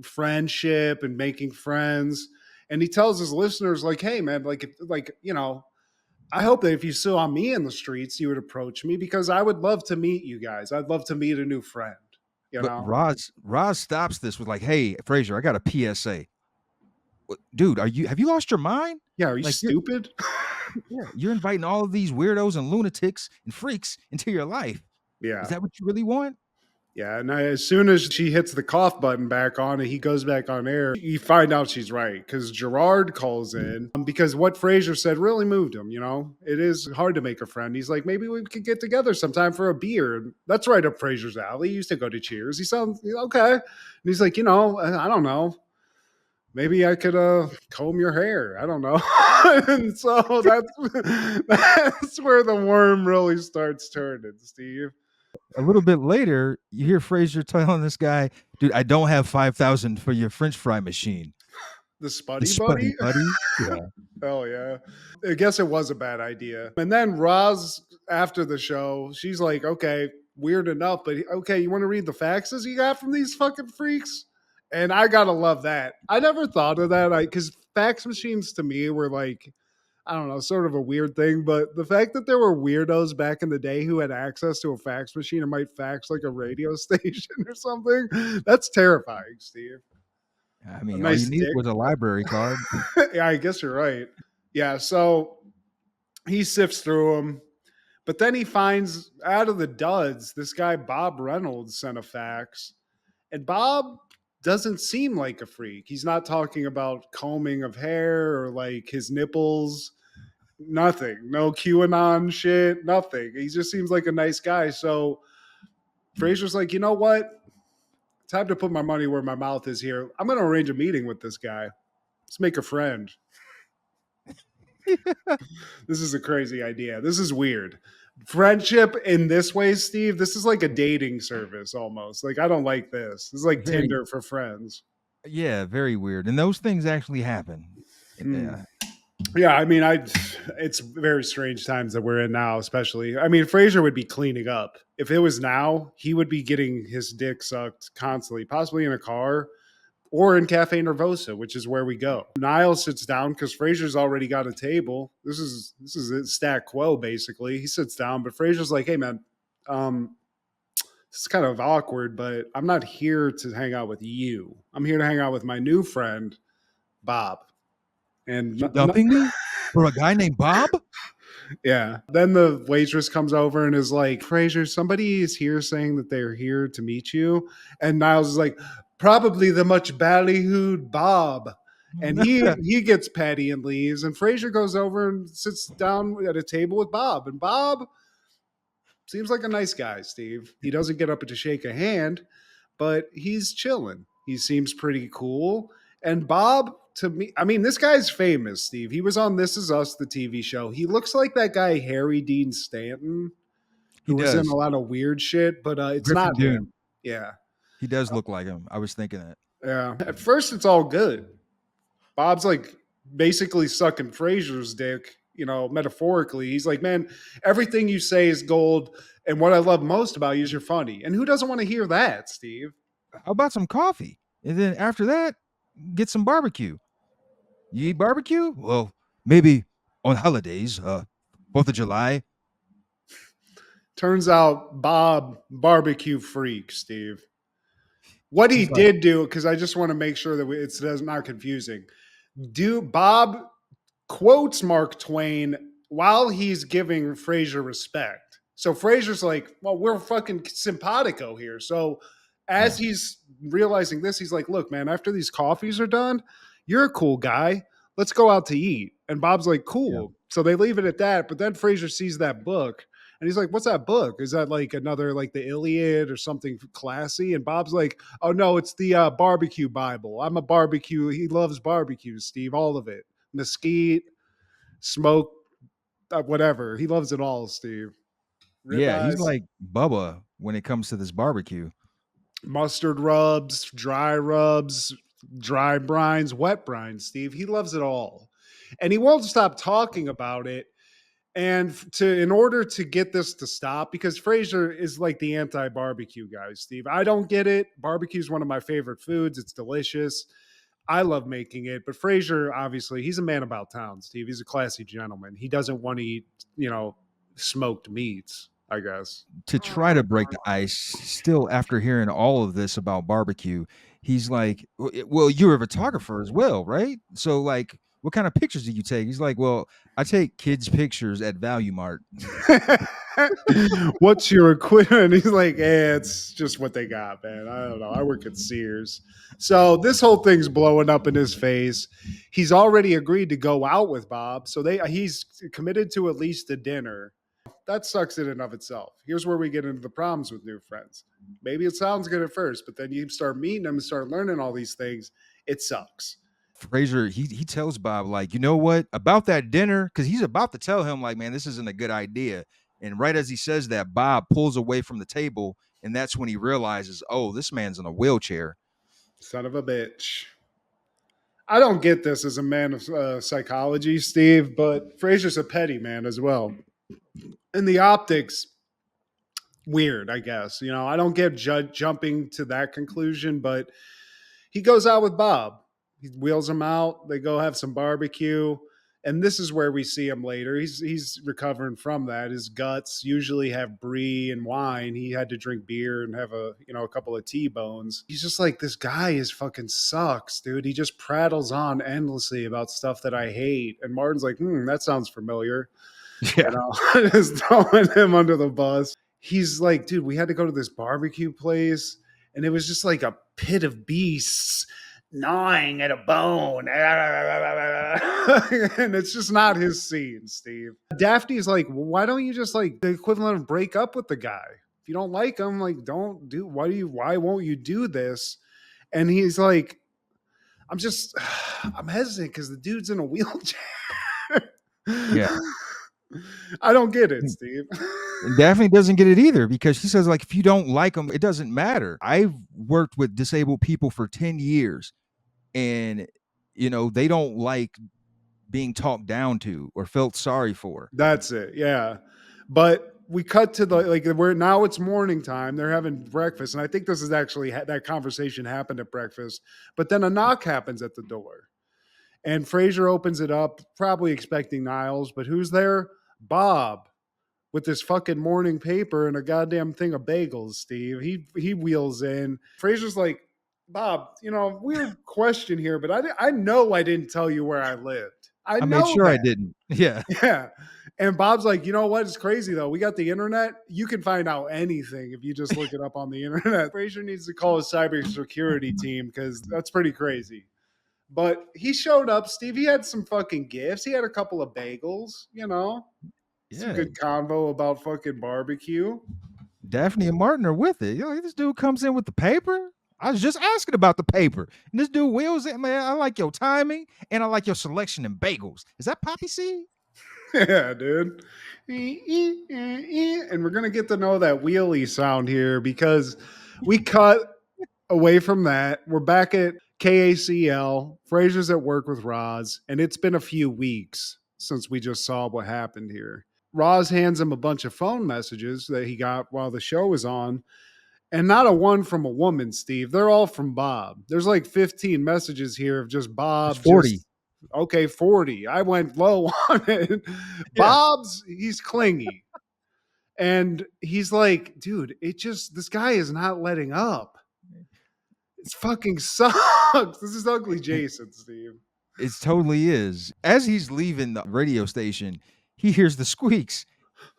friendship and making friends. And he tells his listeners, like, hey, man, I hope that if you saw me in the streets, you would approach me because I would love to meet you guys. I'd love to meet a new friend, you But know? Roz stops this with like, "Hey, Frasier, I got a PSA. Dude, have you lost your mind? Yeah, are you Like stupid? you're inviting all of these weirdos and lunatics and freaks into your life. Is Yeah. that what you really want?" Yeah, and as soon as she hits the cough button back on and he goes back on air, you find out she's right because Gerard calls in because what Frasier said really moved him. It is hard to make a friend. He's like, maybe we could get together sometime for a beer. And that's right up Frasier's alley. He used to go to Cheers. He sounds okay, and he's like, I don't know. Maybe I could comb your hair. I don't know. And so that's where the worm really starts turning, Steve. A little bit later, you hear Frasier telling this guy, "Dude, I don't have 5,000 for your French fry machine." The The Spuddy Spuddy Buddy? Buddy. Yeah. Oh yeah. I guess it was a bad idea. And then Roz, after the show, she's like, okay, weird enough, but okay, you want to read the faxes you got from these fucking freaks? And I gotta love that. I never thought of that. Because fax machines to me were like, I don't know, sort of a weird thing. But the fact that there were weirdos back in the day who had access to a fax machine and might fax like a radio station or something, that's terrifying, Steve. I A mean, all you nice needed dick. was a library card. Yeah, I guess you're right. Yeah, so he sifts through them, but then he finds out of the duds, this guy Bob Reynolds sent a fax, and Bob doesn't seem like a freak. He's not talking about combing of hair or like his nipples. Nothing. No QAnon shit. Nothing. He just seems like a nice guy. So Fraser's like, you know what? Time to put my money where my mouth is here. I'm going to arrange a meeting with this guy. Let's make a friend. This is a crazy idea. This is weird. Friendship in this way, Steve, this is like a dating service almost. Like, I don't like this. This is like Very, Tinder for friends. yeah, very weird. And those things actually happen. Mm. Yeah. Yeah, I mean, it's very strange times that we're in now, especially. I mean, Frasier would be cleaning up. If it was now, he would be getting his dick sucked constantly, possibly in a car. or in Cafe Nervosa, which is where we go. Niles sits down because Frasier's already got a table. This is a stat quo basically. He sits down, but Frasier's like, "Hey man, this is kind of awkward, but I'm not here to hang out with you. I'm here to hang out with my new friend, Bob." And You dumping me for a guy named Bob? yeah. Then the waitress comes over and is like, "Frasier, somebody is here saying that they're here to meet you." And Niles is like, "Probably the much ballyhooed Bob." And he gets petty and leaves. And Frasier goes over and sits down at a table with Bob. And Bob seems like a nice guy, Steve. He doesn't get up to shake a hand, but he's chilling. He seems pretty cool. And Bob, to me, I mean, this guy's famous, Steve. He was on This Is Us, the TV show. He looks like that guy, Harry Dean Stanton, He who was in a does. lot of weird shit, but it's Griffin not Dune. him. Yeah. He does look like him. I was thinking that. Yeah. At first, it's all good. Bob's like basically sucking Frasier's dick, metaphorically. He's like, "Man, everything you say is gold. And what I love most about you is you're funny." And who doesn't want to hear that, Steve? How about some coffee? And then after that, get some barbecue. You eat barbecue? Well, maybe on holidays, 4th of July. Turns out Bob barbecue freak, Steve. What he He's like, did do, because I just want to make sure that it's not confusing. Bob quotes Mark Twain while he's giving Frasier respect. So Frasier's like, "Well, we're fucking simpatico here." So as he's realizing this, he's like, "Look, man, after these coffees are done, you're a cool guy. Let's go out to eat." And Bob's like, yeah, "Cool." So they leave it at that. But then Frasier sees that book and he's like, "What's that book? Is that like another, like the Iliad or something classy?" And Bob's like, "Oh no, it's the barbecue Bible. I'm a barbecue." He loves barbecue, Steve, all of it. Mesquite, smoke, whatever. He loves it all, Steve. yeah, he's Ribeyes, like Bubba when it comes to this barbecue. mustard rubs, dry brines, wet brines, Steve. He loves it all. And he won't stop talking about it. And in order to get this to stop, because Frasier is like the anti-barbecue guy, Steve. I don't get it. Barbecue is one of my favorite foods. It's delicious. I love making it. But Frasier, obviously, he's a man about town, Steve. He's a classy gentleman. He doesn't want to eat, smoked meats, I guess. To try to break the ice, still after hearing all of this about barbecue, he's like, "Well, you're a photographer as well, right? So, like, what kind of pictures do you take?" He's like, "Well, I take kids' pictures at Value Mart." What's your equipment? He's like, it's just what they got, man. I don't know. I work at Sears. So this whole thing's blowing up in his face. He's already agreed to go out with Bob. So he's committed to at least a dinner. That sucks in and of itself. Here's where we get into the problems with new friends. Maybe it sounds good at first, but then you start meeting them and start learning all these things. It sucks. Fraser, he tells Bob, like, "You know what about that dinner?" Because he's about to tell him, like, "Man, this isn't a good idea." And right as he says that, Bob pulls away from the table, and that's when he realizes, "Oh, this man's in a wheelchair." Son of a bitch. I don't get this as a man of psychology, Steve, but Fraser's a petty man as well. And the optics, weird, I guess. I don't get jumping to that conclusion, but he goes out with Bob. He wheels him out. They go have some barbecue. And this is where we see him later. He's recovering from that. His guts usually have brie and wine. He had to drink beer and have a couple of T-bones. He's just like, this guy is fucking sucks, dude. He just prattles on endlessly about stuff that I hate. And Martin's like, that sounds familiar. Yeah. Just throwing him under the bus. He's like, dude, we had to go to this barbecue place, and it was just like a pit of beasts gnawing at a bone. And it's just not his scene, Steve. Daphne is like, well, why don't you just like the equivalent of break up with the guy? If you don't like him, like don't do why won't you do this? And he's like, I'm hesitant because the dude's in a wheelchair. Yeah. I don't get it, Steve. And Daphne doesn't get it either because she says, like, if you don't like them, it doesn't matter. I've worked with disabled people for 10 years and, they don't like being talked down to or felt sorry for. That's it. Yeah. But we cut to the like we're now it's morning time. They're having breakfast, and I think this is actually that conversation happened at breakfast. But then a knock happens at the door, and Frasier opens it up, probably expecting Niles, but who's there? Bob with this fucking morning paper and a goddamn thing of bagels. Steve, he wheels in. Frasier's like, Bob, weird question here, but I know I didn't tell you where I lived. I I made know sure I that. didn't. Yeah. Yeah. And Bob's like, you know what? It's crazy though. We got the internet. You can find out anything if you just look it up on the internet. Frasier needs to call his cybersecurity team because that's pretty crazy. But he showed up, Steve. He had some fucking gifts. He had a couple of bagels, some Yeah. good convo about fucking barbecue. Daphne and Martin are with it. This dude comes in with the paper. I was just asking about the paper. And this dude wheels it, man. I like your timing and I like your selection in bagels. Is that poppy seed? Yeah, dude. And we're going to get to know that wheelie sound here because we cut away from that. We're back at KACL. Frasier's at work with Roz, and it's been a few weeks since we just saw what happened here. Roz hands him a bunch of phone messages that he got while the show was on, and not a one from a woman, Steve. They're all from Bob. There's like 15 messages here of just There's Bob, 40. just okay, 40. I went low on it. Yeah. He's clingy. And he's like, dude, this guy is not letting up. It fucking sucks. This is ugly Jason, Steve. It totally is. As he's leaving the radio station, he hears the squeaks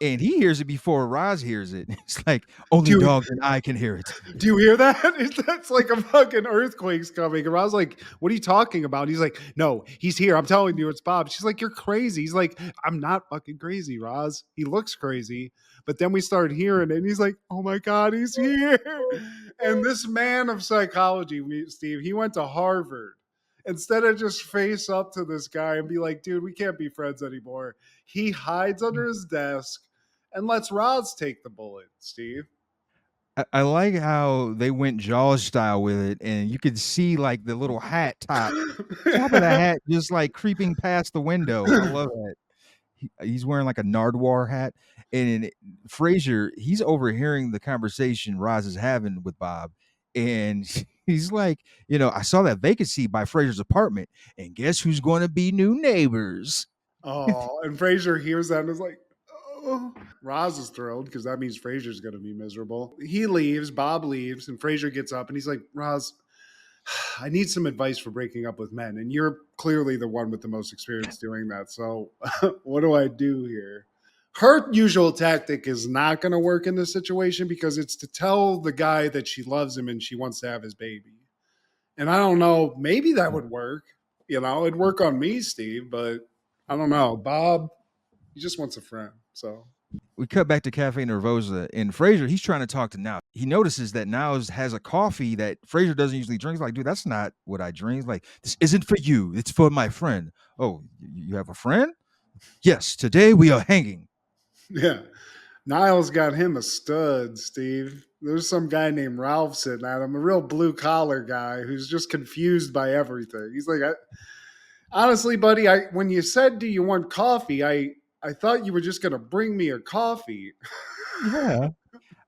and he hears it before Roz hears it. It's like, only Dude, dogs and I can hear it. do you hear that? That's like a fucking earthquake's coming. And I was like, what are you talking about? He's like, no, he's here. I'm telling you, it's Bob. She's like, you're crazy. He's like, I'm not fucking crazy, Roz. He looks crazy. But then we start hearing it, and he's like, oh my God, he's here. And this man of psychology, Steve, he went to Harvard. Instead of just face up to this guy and be like, dude, we can't be friends anymore, he hides under his desk and lets Roz take the bullet, Steve. I like how they went Jaws style with it, and you could see like the little top of the hat just like creeping past the window. I love that. He's wearing like a Nardwar hat, and Frasier, he's overhearing the conversation Roz is having with Bob, and he's like, I saw that vacancy by Frasier's apartment, and guess who's going to be new neighbors? Oh, and Frasier hears that and is like, oh. Roz is thrilled because that means Frasier's going to be miserable. He leaves, Bob leaves, and Frasier gets up and he's like, Roz, I need some advice for breaking up with men. And you're clearly the one with the most experience doing that. So what do I do here? Her usual tactic is not going to work in this situation because it's to tell the guy that she loves him and she wants to have his baby. And I don't know, maybe that would work. It'd work on me, Steve, but I don't know. Bob, he just wants a friend. So We cut back to Cafe Nervosa, and Frasier, he's trying to talk to Niles. He notices that Niles has a coffee that Frasier doesn't usually drink. He's like, dude, that's not what I drink. He's like, this isn't for you. It's for my friend. Oh, you have a friend? Yes, today we are hanging. yeah. Niles got him a stud, Steve. There's some guy named Ralph sitting at him, a real blue collar guy who's just confused by everything. He's like, honestly, buddy, when you said, do you want coffee? I thought you were just going to bring me a coffee. Yeah.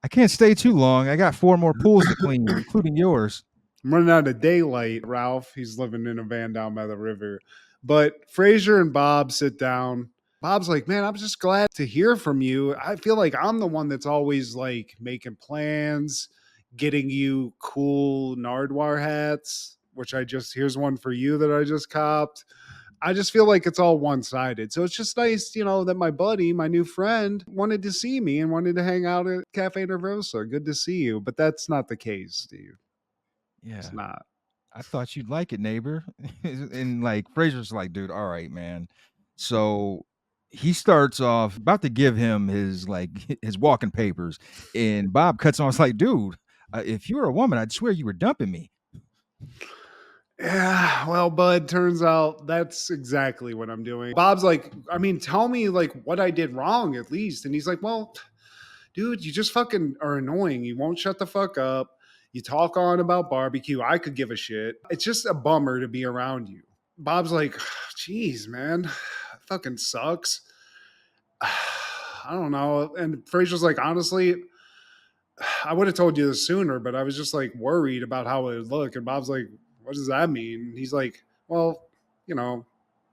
I can't stay too long. I got 4 more pools to clean, including yours. I'm running out of daylight, Ralph. He's living in a van down by the river. But Frasier and Bob sit down. Bob's like, man, I'm just glad to hear from you. I feel like I'm the one that's always like making plans, getting you cool Nardwar hats, which here's one for you that I just copped. I just feel like it's all one sided. So it's just nice, that my buddy, my new friend, wanted to see me and wanted to hang out at Cafe Nervosa. Good to see you. But that's not the case, Steve. Yeah. It's not. I thought you'd like it, neighbor. And like Fraser's like, dude, all right, man. So he starts off about to give him his his walking papers, and Bob cuts on. It's like, dude, if you were a woman, I'd swear you were dumping me. Yeah, well, bud, turns out that's exactly what I'm doing. Bob's like, I mean, tell me like what I did wrong at least. And he's like, well, dude, you just fucking are annoying. You won't shut the fuck up. You talk on about barbecue. I could give a shit. It's just a bummer to be around you. Bob's like, geez, man, fucking sucks. I don't know. And Frasier's like, honestly, I would have told you this sooner, but I was just like worried about how it would look. And Bob's like, what does that mean? He's like, well, you know,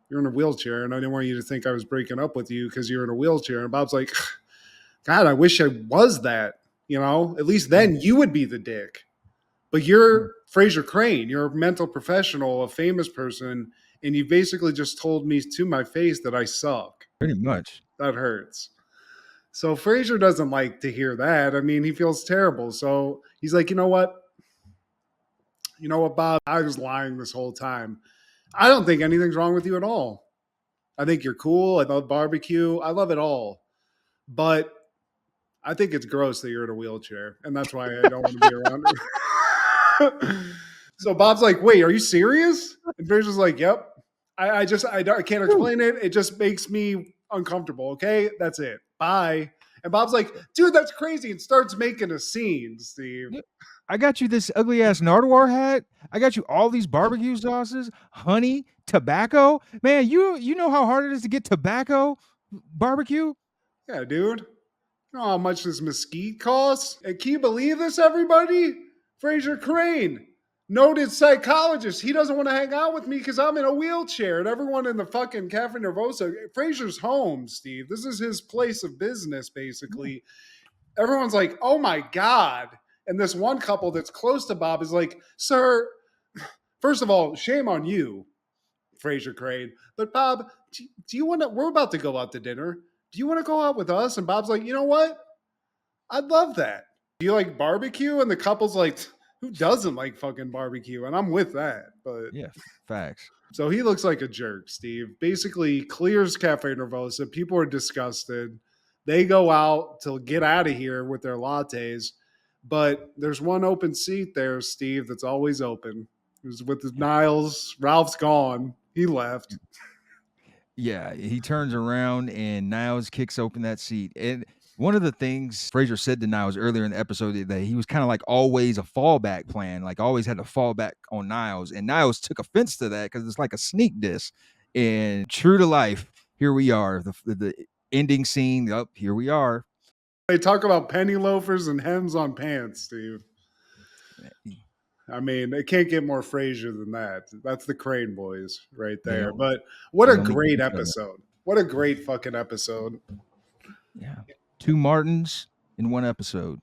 you're in a wheelchair, and I didn't want you to think I was breaking up with you because you're in a wheelchair. And Bob's like, God, I wish I was that. You know, at least then you would be the dick. But you're Frasier Crane. You're a mental professional, a famous person, and you basically just told me to my face that I suck. Pretty much. That hurts. So Frasier doesn't like to hear that. I mean, he feels terrible. So he's like, you know what? You know what, Bob? I was lying this whole time. I don't think anything's wrong with you at all. I think you're cool. I love barbecue. I love it all. But I think it's gross that you're in a wheelchair, and that's why I don't want to be around you. So Bob's like, "Wait, are you serious?" And Frasier's like, "Yep. I can't explain it. It just makes me uncomfortable. Okay, that's it. Bye." And Bob's like, "Dude, that's crazy," and starts making a scene. Steve, I got you this ugly ass Nardwar hat. I got you all these barbecue sauces, honey, tobacco. Man, you know how hard it is to get tobacco barbecue? yeah, dude. You know how much this mesquite costs? And can you believe this, everybody? Frasier Crane, noted psychologist. He doesn't want to hang out with me because I'm in a wheelchair. And everyone in the fucking Cafe Nervosa, Frasier's home, Steve. This is his place of business, basically. Everyone's like, oh my God. And this one couple that's close to Bob is like, sir, first of all, shame on you, Frasier Crane. But Bob, do you want to? We're about to go out to dinner. Do you want to go out with us? And Bob's like, you know what? I'd love that. Do you like barbecue? And the couple's like, who doesn't like fucking barbecue? And I'm with that. But Yeah, facts. so he looks like a jerk, Steve. Basically clears Cafe Nervosa. People are disgusted. They go out to get out of here with their lattes. But there's one open seat there, Steve, that's always open. It was with the Niles. Ralph's gone. He left. Yeah, he turns around and Niles kicks open that seat. And one of the things Fraser said to Niles earlier in the episode that he was kind of like always a fallback plan, like always had to fall back on Niles. And Niles took offense to that because it's like a sneak diss. And true to life, here we are. The ending scene. Up here we are. They talk about penny loafers and hems on pants, Steve. I mean, it can't get more Frasier than that. That's the Crane boys right there. But what a great episode. What a great fucking episode. Yeah. 2 Martins in one episode.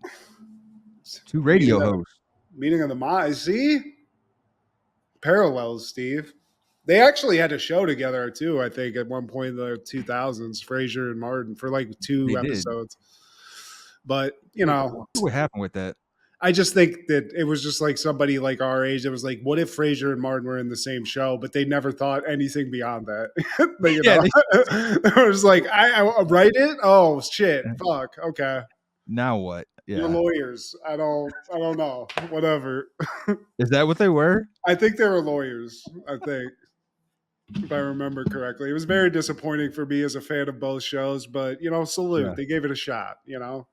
2 radio hosts. Meeting of the Minds. See? Parallels, Steve. They actually had a show together too, I think, at one point in the 2000s, Frasier and Martin, for like 2 episodes. But, you know. What happened with that? I just think that it was just like somebody like our age that was like, what if Frasier and Martin were in the same show? But they never thought anything beyond that. It was like, I write it? Oh, shit. Fuck. Okay. Now what? Yeah. You're lawyers. I don't know. Whatever. Is that what they were? I think they were lawyers, I think. If I remember correctly. It was very disappointing for me as a fan of both shows, but, you know, salute. Yeah. They gave it a shot, you know?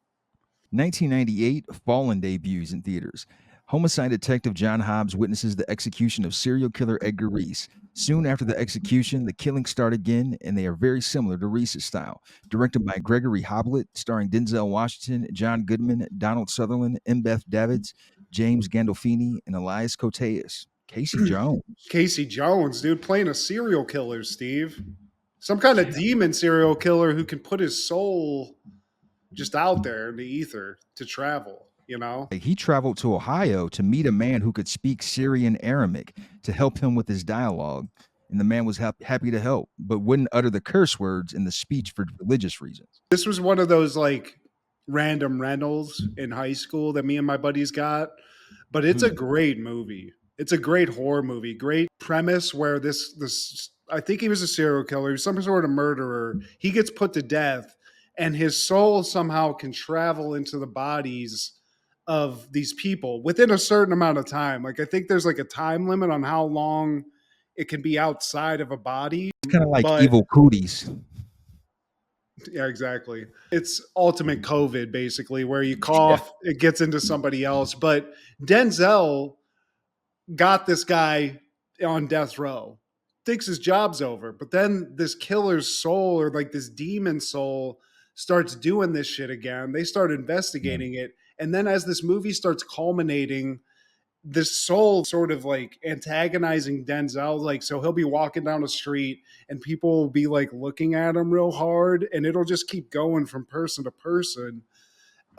1998, Fallen debuts in theaters. Homicide detective John Hobbs witnesses the execution of serial killer Edgar Reese. Soon after the execution, the killings start again, and they are very similar to Reese's style. Directed by Gregory Hoblit, starring Denzel Washington, John Goodman, Donald Sutherland, Mbeth Davids, James Gandolfini, and Elias Koteas. Casey Jones. Casey Jones, dude, playing a serial killer, Steve. Some kind of demon serial killer who can put his soul just out there in the ether to travel, you know? He traveled to Ohio to meet a man who could speak Syrian Aramaic to help him with his dialogue. And the man was happy to help, but wouldn't utter the curse words in the speech for religious reasons. This was one of those like random rentals in high school that me and my buddies got, but it's a great movie. It's a great horror movie. Great premise where this I think he was a serial killer, some sort of murderer. He gets put to death, and his soul somehow can travel into the bodies of these people within a certain amount of time. Like I think there's like a time limit on how long it can be outside of a body. It's kind of like evil cooties. Yeah, exactly. It's ultimate COVID, basically, where you cough, it gets into somebody else. But Denzel got this guy on death row, thinks his job's over. But then this killer's soul, or like this demon soul, starts doing this shit again. They start Yeah. investigating it. And then as this movie starts culminating, this soul sort of like antagonizing Denzel. Like, so he'll be walking down the street and people will be like looking at him real hard, and it'll just keep going from person to person,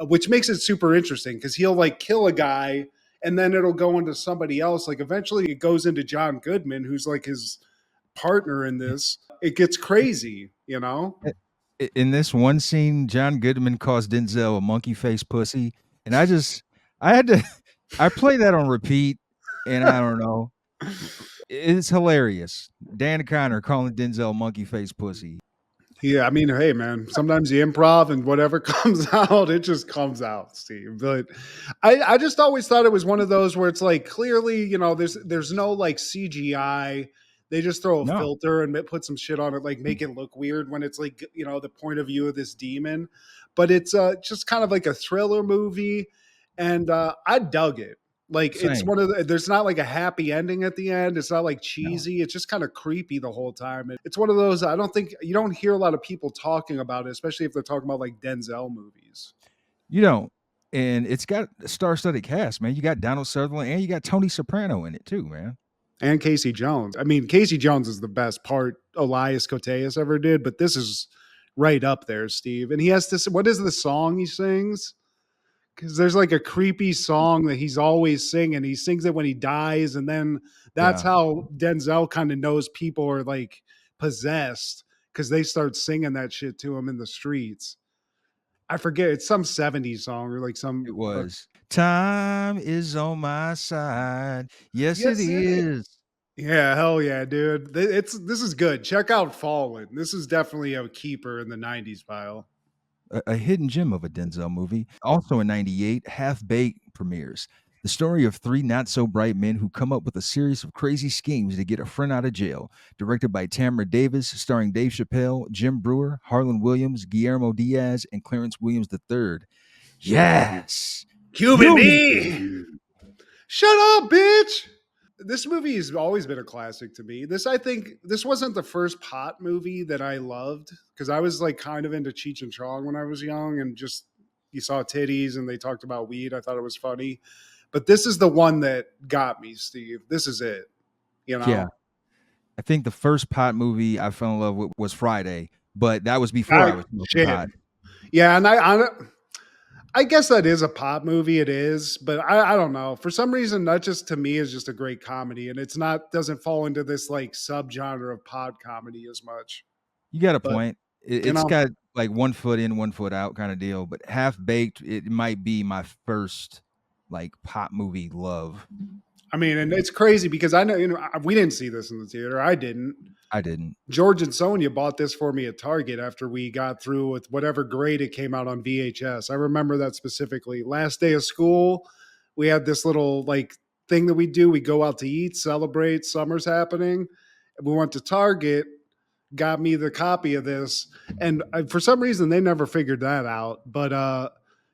which makes it super interesting because he'll like kill a guy and then it'll go into somebody else. Like, eventually it goes into John Goodman, who's like his partner in this. It gets crazy, you know? In this one scene, John Goodman calls Denzel a monkey face pussy, and I had to, I play that on repeat, and I don't know, it's hilarious. Dan Connor calling Denzel monkey face pussy. Yeah, I mean, hey, man, sometimes you improv and whatever comes out, it just comes out, Steve. But I just always thought it was one of those where it's like, clearly, you know, there's no like CGI. They just throw a No, filter and put some shit on it, like make it look weird when it's like, you know, the point of view of this demon. But it's just kind of like a thriller movie, and I dug it. Like, it's same. one of there's not like a happy ending at the end. It's not like cheesy. It's just kind of creepy the whole time. It's one of those, I don't think you don't hear a lot of people talking about it, especially if they're talking about like Denzel movies. You don't, and it's got a star-studded cast, man. You got Donald Sutherland and you got Tony Soprano in it too, man. And Casey Jones. I mean, Casey Jones is the best part Elias Koteas ever did, but this is right up there, Steve. And he has to, what is the song he sings? Because there's like a creepy song that he's always singing. He sings it when he dies, and then that's Yeah, how Denzel kind of knows people are like possessed because they start singing that shit to him in the streets. I forget, it's some '70s song or like it some. was. Time is on my side. Yes, it Yes, it is. is. Yeah, hell yeah, dude. It's this is good. Check out Fallen. This is definitely a keeper in the '90s pile. A hidden gem of a Denzel movie. Also in 98, Half Baked premieres. The story of three not so bright men who come up with a series of crazy schemes to get a friend out of jail. Directed by Tamara Davis, starring Dave Chappelle, Jim Brewer, Harlan Williams, Guillermo Diaz, and Clarence Williams III. Yes! Cuban Human me. dude. Shut up, bitch. This movie has always been a classic to me. This, I think, this wasn't the first pot movie that I loved because I was like kind of into Cheech and Chong when I was young, and just you saw titties and they talked about weed. I thought it was funny, but this is the one that got me, Steve. This is it. You Yeah. know, I think the first pot movie I fell in love with was Friday, but that was before I I, was smoking shit. pot. Yeah, and I guess that is a pop movie. It is, but I don't know. For some reason, that just to me is just a great comedy, and it's not doesn't fall into this like subgenre of pod comedy as much. You got a But point. you It's know, got like 1 foot in, 1 foot out kinda deal, but Half Baked, it might be my first, like, pop movie love. I mean, and it's crazy because I know, you know, we didn't see this in the theater. I didn't. I didn't. George and Sonia bought this for me at Target after we got through with whatever grade it came out on VHS. I remember that specifically. Last day of school, we had this little like thing that we do. We go out to eat, celebrate, summer's happening. We went to Target, got me the copy of this, and for some reason they never figured that out. But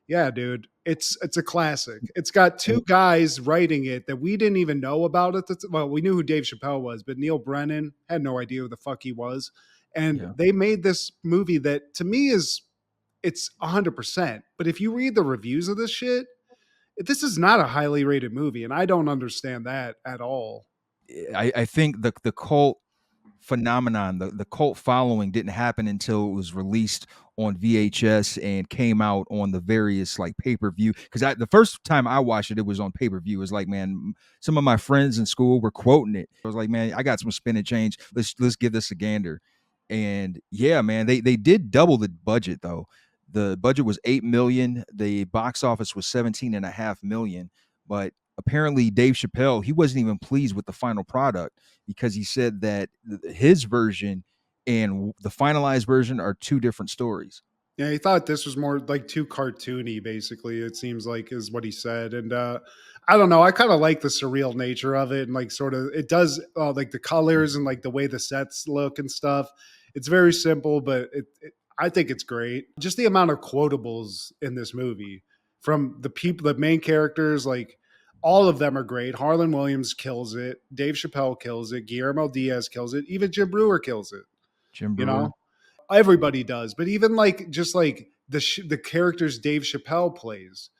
yeah, dude, it's a classic. It's got two guys writing it that we didn't even know about at the well, we knew who Dave Chappelle was, but Neil Brennan had no idea who the fuck he was. And Yeah. they made this movie that to me is it's 100%. But if you read the reviews of this shit, this is not a highly rated movie, and I don't understand that at all. I think the cult phenomenon, the cult following didn't happen until it was released on VHS and came out on the various like pay-per-view. Because the first time I watched it, it was on pay-per-view. It was like, man, some of my friends in school were quoting it. I was like, man, I got some spinning change. Let's give this a gander. And yeah, man, they did double the budget though. The budget was 8 million. The box office was 17.5 million. But apparently Dave Chappelle, he wasn't even pleased with the final product because he said that his version and the finalized version are two different stories. Yeah, he thought this was more like too cartoony, basically, it seems like is what he said. And I don't know, I kind of like the surreal nature of it, and like sort of it does like the colors and like the way the sets look and stuff. It's very simple, but I think it's great. Just the amount of quotables in this movie from the people, the main characters, like all of them are great. Harlan Williams kills it. Dave Chappelle kills it. Guillermo Diaz kills it. Even Jim Brewer kills it. Jim You Brewer. know, everybody does, but even like just like the characters Dave Chappelle plays,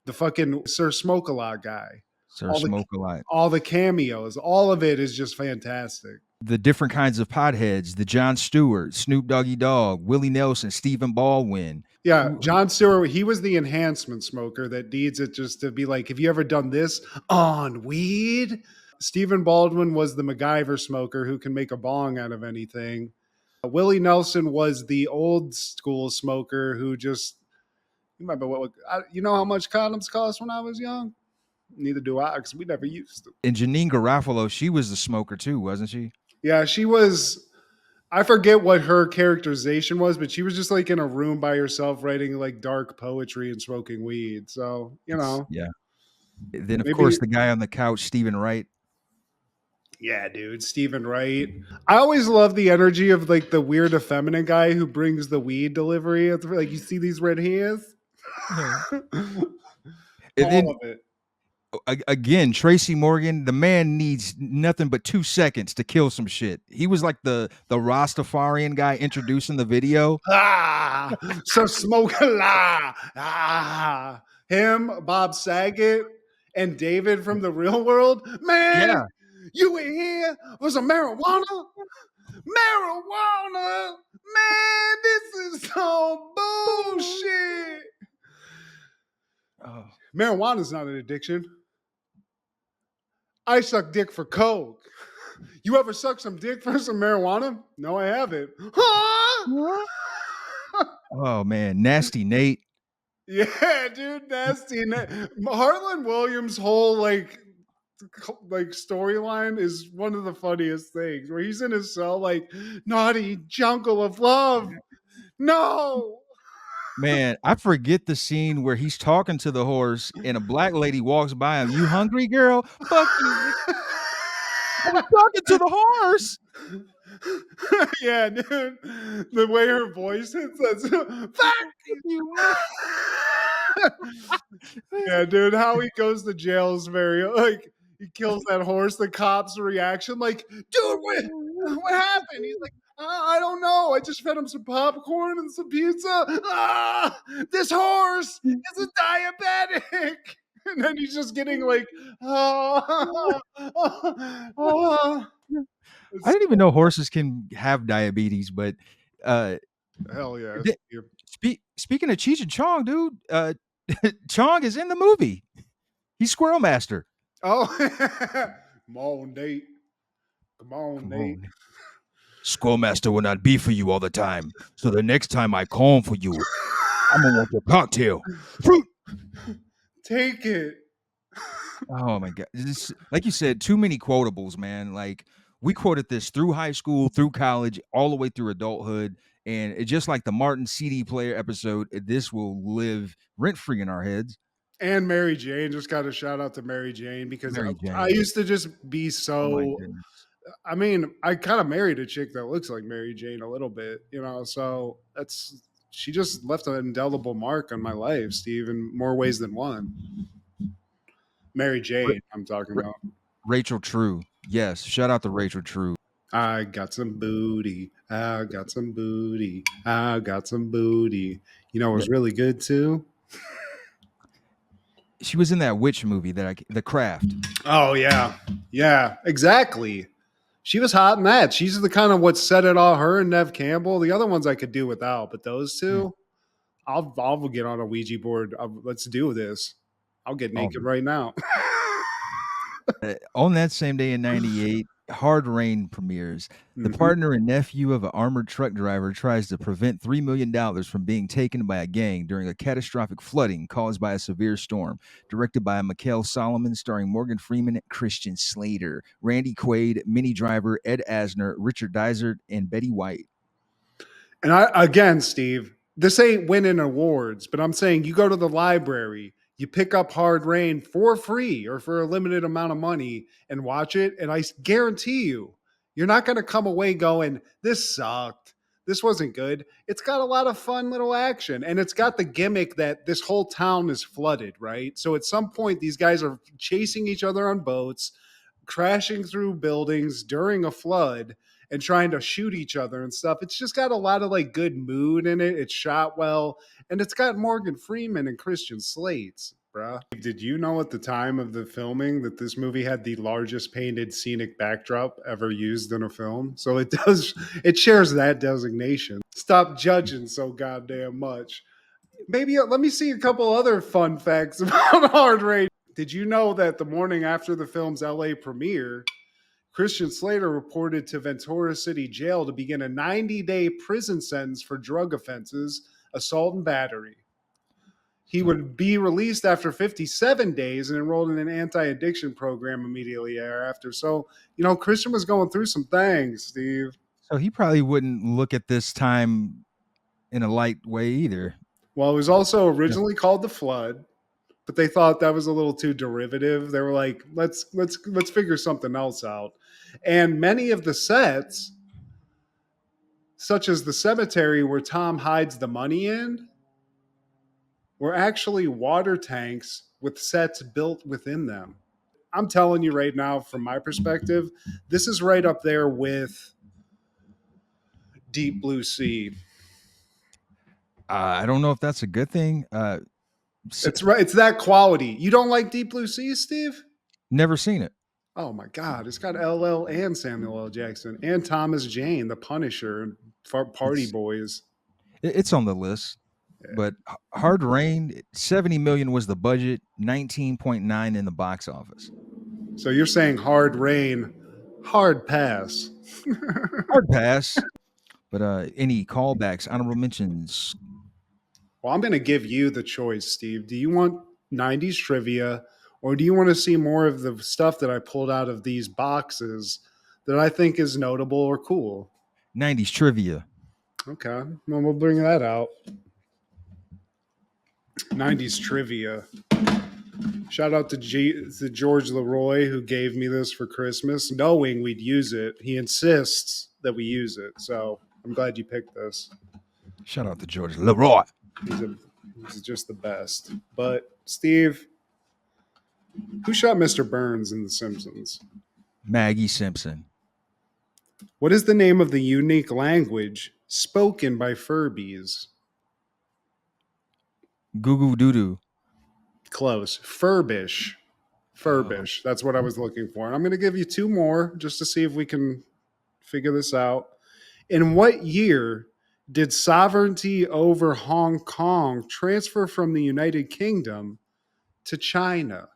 the fucking Sir Smoke a Lot guy, Sir all the Smoke a Lot. all the cameos, all of it is just fantastic. The different kinds of potheads, the John Stewart, Snoop Doggy Dogg, Willie Nelson, Stephen Baldwin. Yeah, John Stewart, he was the enhancement smoker that needs it just to be like, have you ever done this on weed? Stephen Baldwin was the MacGyver smoker who can make a bong out of anything. Willie Nelson was the old school smoker who just, you remember you know how much condoms cost when I was young? Neither do I, because we never used them. And Janine Garofalo, she was the smoker too, wasn't she? Yeah, she was. I forget what her characterization was, but she was just like in a room by herself writing like dark poetry and smoking weed. So, Yeah. Then of maybe, course the guy on the couch, Stephen Wright. yeah, dude, Stephen Wright. I always love the energy of like the weird effeminate guy who brings the weed delivery. Like, you see these red hairs? And then All of it. again, Tracy Morgan, the man needs nothing but 2 seconds to kill some shit. He was like the Rastafarian guy introducing the video. Ah, so smoke a lot. Ah, him, Bob Saget, and David from the Real World. Man, Yeah. you were here for some marijuana? Marijuana? Man, this is so bullshit. Oh. Marijuana's not an addiction. I suck dick for coke. You ever suck some dick for some marijuana? No, I haven't. Huh? Oh man, Nasty Nate. Yeah, dude, nasty. Harlan Williams' whole like storyline is one of the funniest things. Where he's in his cell, like, naughty jungle of love. No. Man, I forget the scene where he's talking to the horse and a black lady walks by him. You hungry, girl? Fuck you. I was talking to the horse. Yeah, dude. The way her voice hits that. Fuck You. Yeah, dude, how he goes to jail is very like he kills that horse. The cops' reaction, like, dude, what happened? He's like, I don't know. I just fed him some popcorn and some pizza. Ah, this horse is a diabetic. And then he's just getting like, oh, I didn't even know horses can have diabetes, but hell yeah. speaking of Cheech and Chong, dude, Chong is in the movie. He's Squirrel Master. Oh, come on, Nate. Come on, Nate. Squirrel Master will not be for you all the time. So the next time I call for you, I'm gonna want your cocktail. Fruit. Take it. Oh my god! Like you said, too many quotables, man. Like we quoted this through high school, through college, all the way through adulthood, and it just like the Martin CD player episode. This will live rent free in our heads. And Mary Jane, just got a shout out to Mary Jane because Mary Jane. I used to just be Oh my so. goodness. I mean, I kind of married a chick that looks like Mary Jane a little bit, so she just left an indelible mark on my life, Steve, in more ways than one. Mary Jane, I'm talking about. Rachel True. Yes. Shout out to Rachel True. I got some booty. I got some booty. I got some booty. You know, it was really good too. She was in that witch movie The Craft. Oh yeah, yeah, exactly. She was hot in that. She's the kind of what set it all. Her and Nev Campbell. The other ones I could do without, but those two, I'll get on a Ouija board. Let's do this. I'll get naked right now. On that same day in '98, Hard Rain premieres. The partner and nephew of an armored truck driver tries to prevent $3 million from being taken by a gang during a catastrophic flooding caused by a severe storm. Directed by Mikhail Solomon, starring Morgan Freeman, Christian Slater, Randy Quaid, Minnie Driver, Ed Asner, Richard Dysart, and Betty White. And Steve, this ain't winning awards, but I'm saying you go to the library, you pick up Hard Rain for free or for a limited amount of money and watch it. And I guarantee you're not going to come away going, this sucked. This wasn't good. It's got a lot of fun little action. And it's got the gimmick that this whole town is flooded, right? So at some point, these guys are chasing each other on boats, crashing through buildings during a flood. and trying to shoot each other and stuff. It's just got a lot of like good mood in it. It's shot well, and it's got Morgan Freeman and Christian Slates, bruh. Did you know at the time of the filming that this movie had the largest painted scenic backdrop ever used in a film? So it shares that designation. Stop judging so goddamn much. Maybe let me see a couple other fun facts about Hard Rain. Did you know that the morning after the film's LA premiere, Christian Slater reported to Ventura City Jail to begin a 90-day prison sentence for drug offenses, assault, and battery. He would be released after 57 days and enrolled in an anti-addiction program immediately thereafter. So, Christian was going through some things, Steve. So he probably wouldn't look at this time in a light way either. Well, it was also originally called The Flood, but they thought that was a little too derivative. They were like, let's figure something else out. And many of the sets, such as the cemetery where Tom hides the money in, were actually water tanks with sets built within them. I'm telling you right now, from my perspective, this is right up there with Deep Blue Sea. I don't know if that's a good thing. It's right. It's that quality. You don't like Deep Blue Sea, Steve? Never seen it. Oh my God! It's got LL and Samuel L. Jackson and Thomas Jane, the Punisher, and Party Boys. It's on the list. But Hard Rain, 70 million was the budget, 19.9 in the box office. So you're saying Hard Rain, hard pass. Hard pass. But any callbacks, honorable mentions? Well, I'm going to give you the choice, Steve. Do you want 90s trivia, or do you want to see more of the stuff that I pulled out of these boxes that I think is notable or cool? 90s trivia. Okay. Well, we'll bring that out. 90s trivia. Shout out to George Leroy, who gave me this for Christmas, knowing we'd use it. He insists that we use it. So I'm glad you picked this. Shout out to George Leroy. He's just the best. But, Steve, who shot Mr. Burns in The Simpsons? Maggie Simpson. What is the name of the unique language spoken by Furbies? Goo Goo Doo Doo. Close. Furbish. Furbish. That's what I was looking for. And I'm going to give you two more just to see if we can figure this out. In what year did sovereignty over Hong Kong transfer from the United Kingdom to China?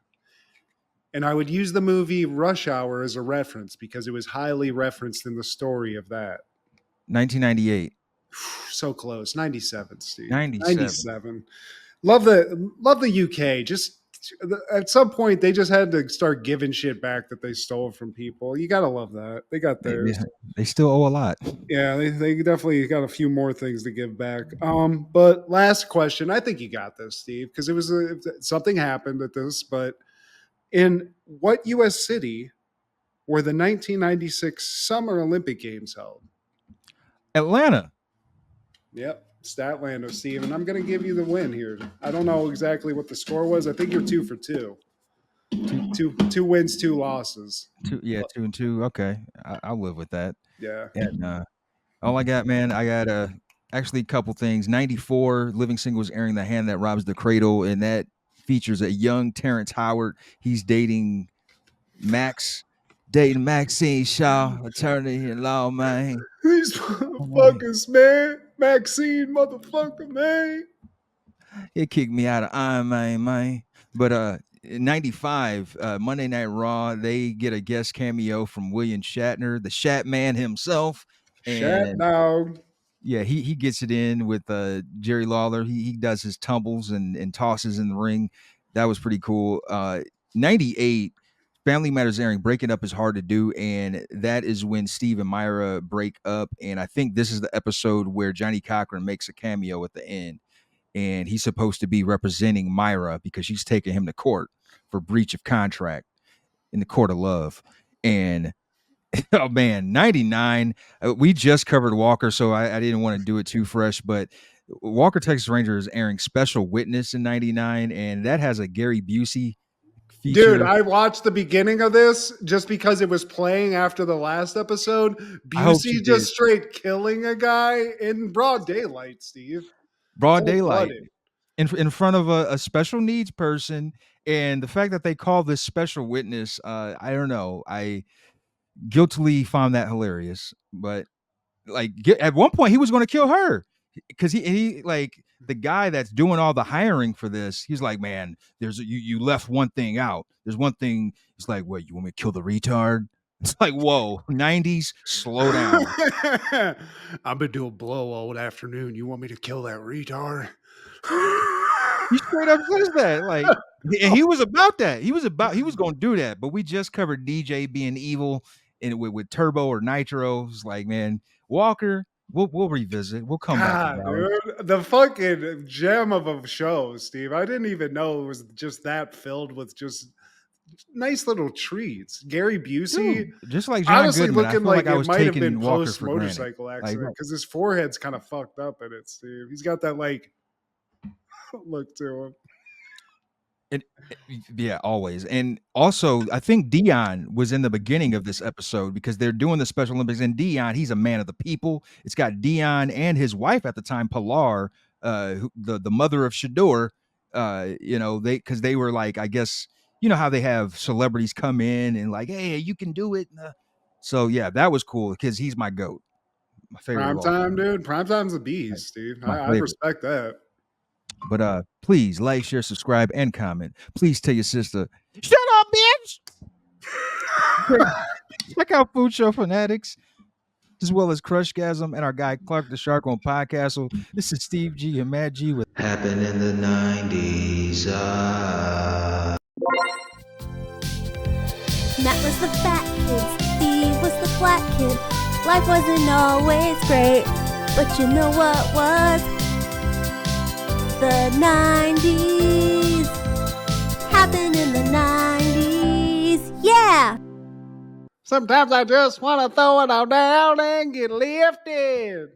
And I would use the movie Rush Hour as a reference because it was highly referenced in the story of that. 1998. So close. 97, Steve. 97. Love the UK. Just at some point they just had to start giving shit back that they stole from people. You gotta love that. They got theirs. They still owe a lot. Yeah, they definitely got a few more things to give back. But last question. I think you got this, Steve, because it was something happened at this. But in what U.S. city were the 1996 Summer Olympic Games held? Atlanta. Yep. Statlander, Steve, and I'm going to give you the win here. I don't know exactly what the score was. I think you're 2 for 2. Two wins, 2 losses. 2 and 2. Okay, I'll live with that. Yeah. And all I got, man, I got actually a couple things. 94, Living Single was airing The Hand That Robs the Cradle, and that features a young Terrence Howard. He's dating Maxine Shaw, attorney-in-law, man. These motherfuckers, man. Maxine, motherfucker, man. It kicked me out of Iron Man. But in 95, Monday Night Raw, they get a guest cameo from William Shatner, the Shat Man himself. Shat dog. Yeah, he gets it in with Jerry Lawler. He does his tumbles and tosses in the ring. That was pretty cool. 98, Family Matters airing. Breaking up is hard to do, and that is when Steve and Myra break up. And I think this is the episode where Johnny Cochran makes a cameo at the end, and he's supposed to be representing Myra because she's taking him to court for breach of contract in the court of love. And oh man, 99. We just covered Walker, so I didn't want to do it too fresh, but Walker Texas Ranger is airing Special Witness in 99, and that has a Gary Busey Dude, feature. I watched the beginning of this just because it was playing after the last episode. I hope she Busey did. just straight killing a guy in broad daylight, Steve. Broad Cold daylight blooded. in front of a special needs person, and the fact that they call this special witness, I don't know. I guiltily found that hilarious, but like at one point he was going to kill her because he like the guy that's doing all the hiring for this. He's like, man, you left one thing out. There's one thing. He's like, what? You want me to kill the retard? It's like, whoa, 90s, slow down. I've been doing blow all afternoon. You want me to kill that retard? He straight up says that. Like, and he was about that. He was going to do that. But we just covered DJ being evil and with Turbo or Nitro. It's like, man, Walker, we'll revisit. We'll come back God, about it. dude, the fucking gem of a show, Steve. I didn't even know it was just that filled with just nice little treats. Gary Busey, Dude, just like John honestly Goodman, I looking feel like I it was might have been taking Walker post for granted. motorcycle Like, accident because his forehead's kind of fucked up in it, Steve. He's got that like look to him. yeah, always. And also, I think Dion was in the beginning of this episode because they're doing the Special Olympics. And Dion, he's a man of the people. It's got Dion and his wife at the time, Pilar, the mother of Shador. Because they were like, I guess, you know how they have celebrities come in and like, hey, you can do it. So yeah, that was cool because he's my goat, my favorite. Prime time, dude. Prime time's a beast, Steve. I respect that. But please like, share, subscribe, and comment. Please tell your sister, shut up, bitch. Check out Food Show Fanatics, as well as Crushgasm and our guy Clark the Shark on Podcastle. This is Steve G and Matt G with Happened in the 90s. Matt was the fat kid, Steve was the flat kid. Life wasn't always great, but you know what was? The 90s. Happened in the 90s. Yeah! Sometimes I just want to throw it all down and get lifted.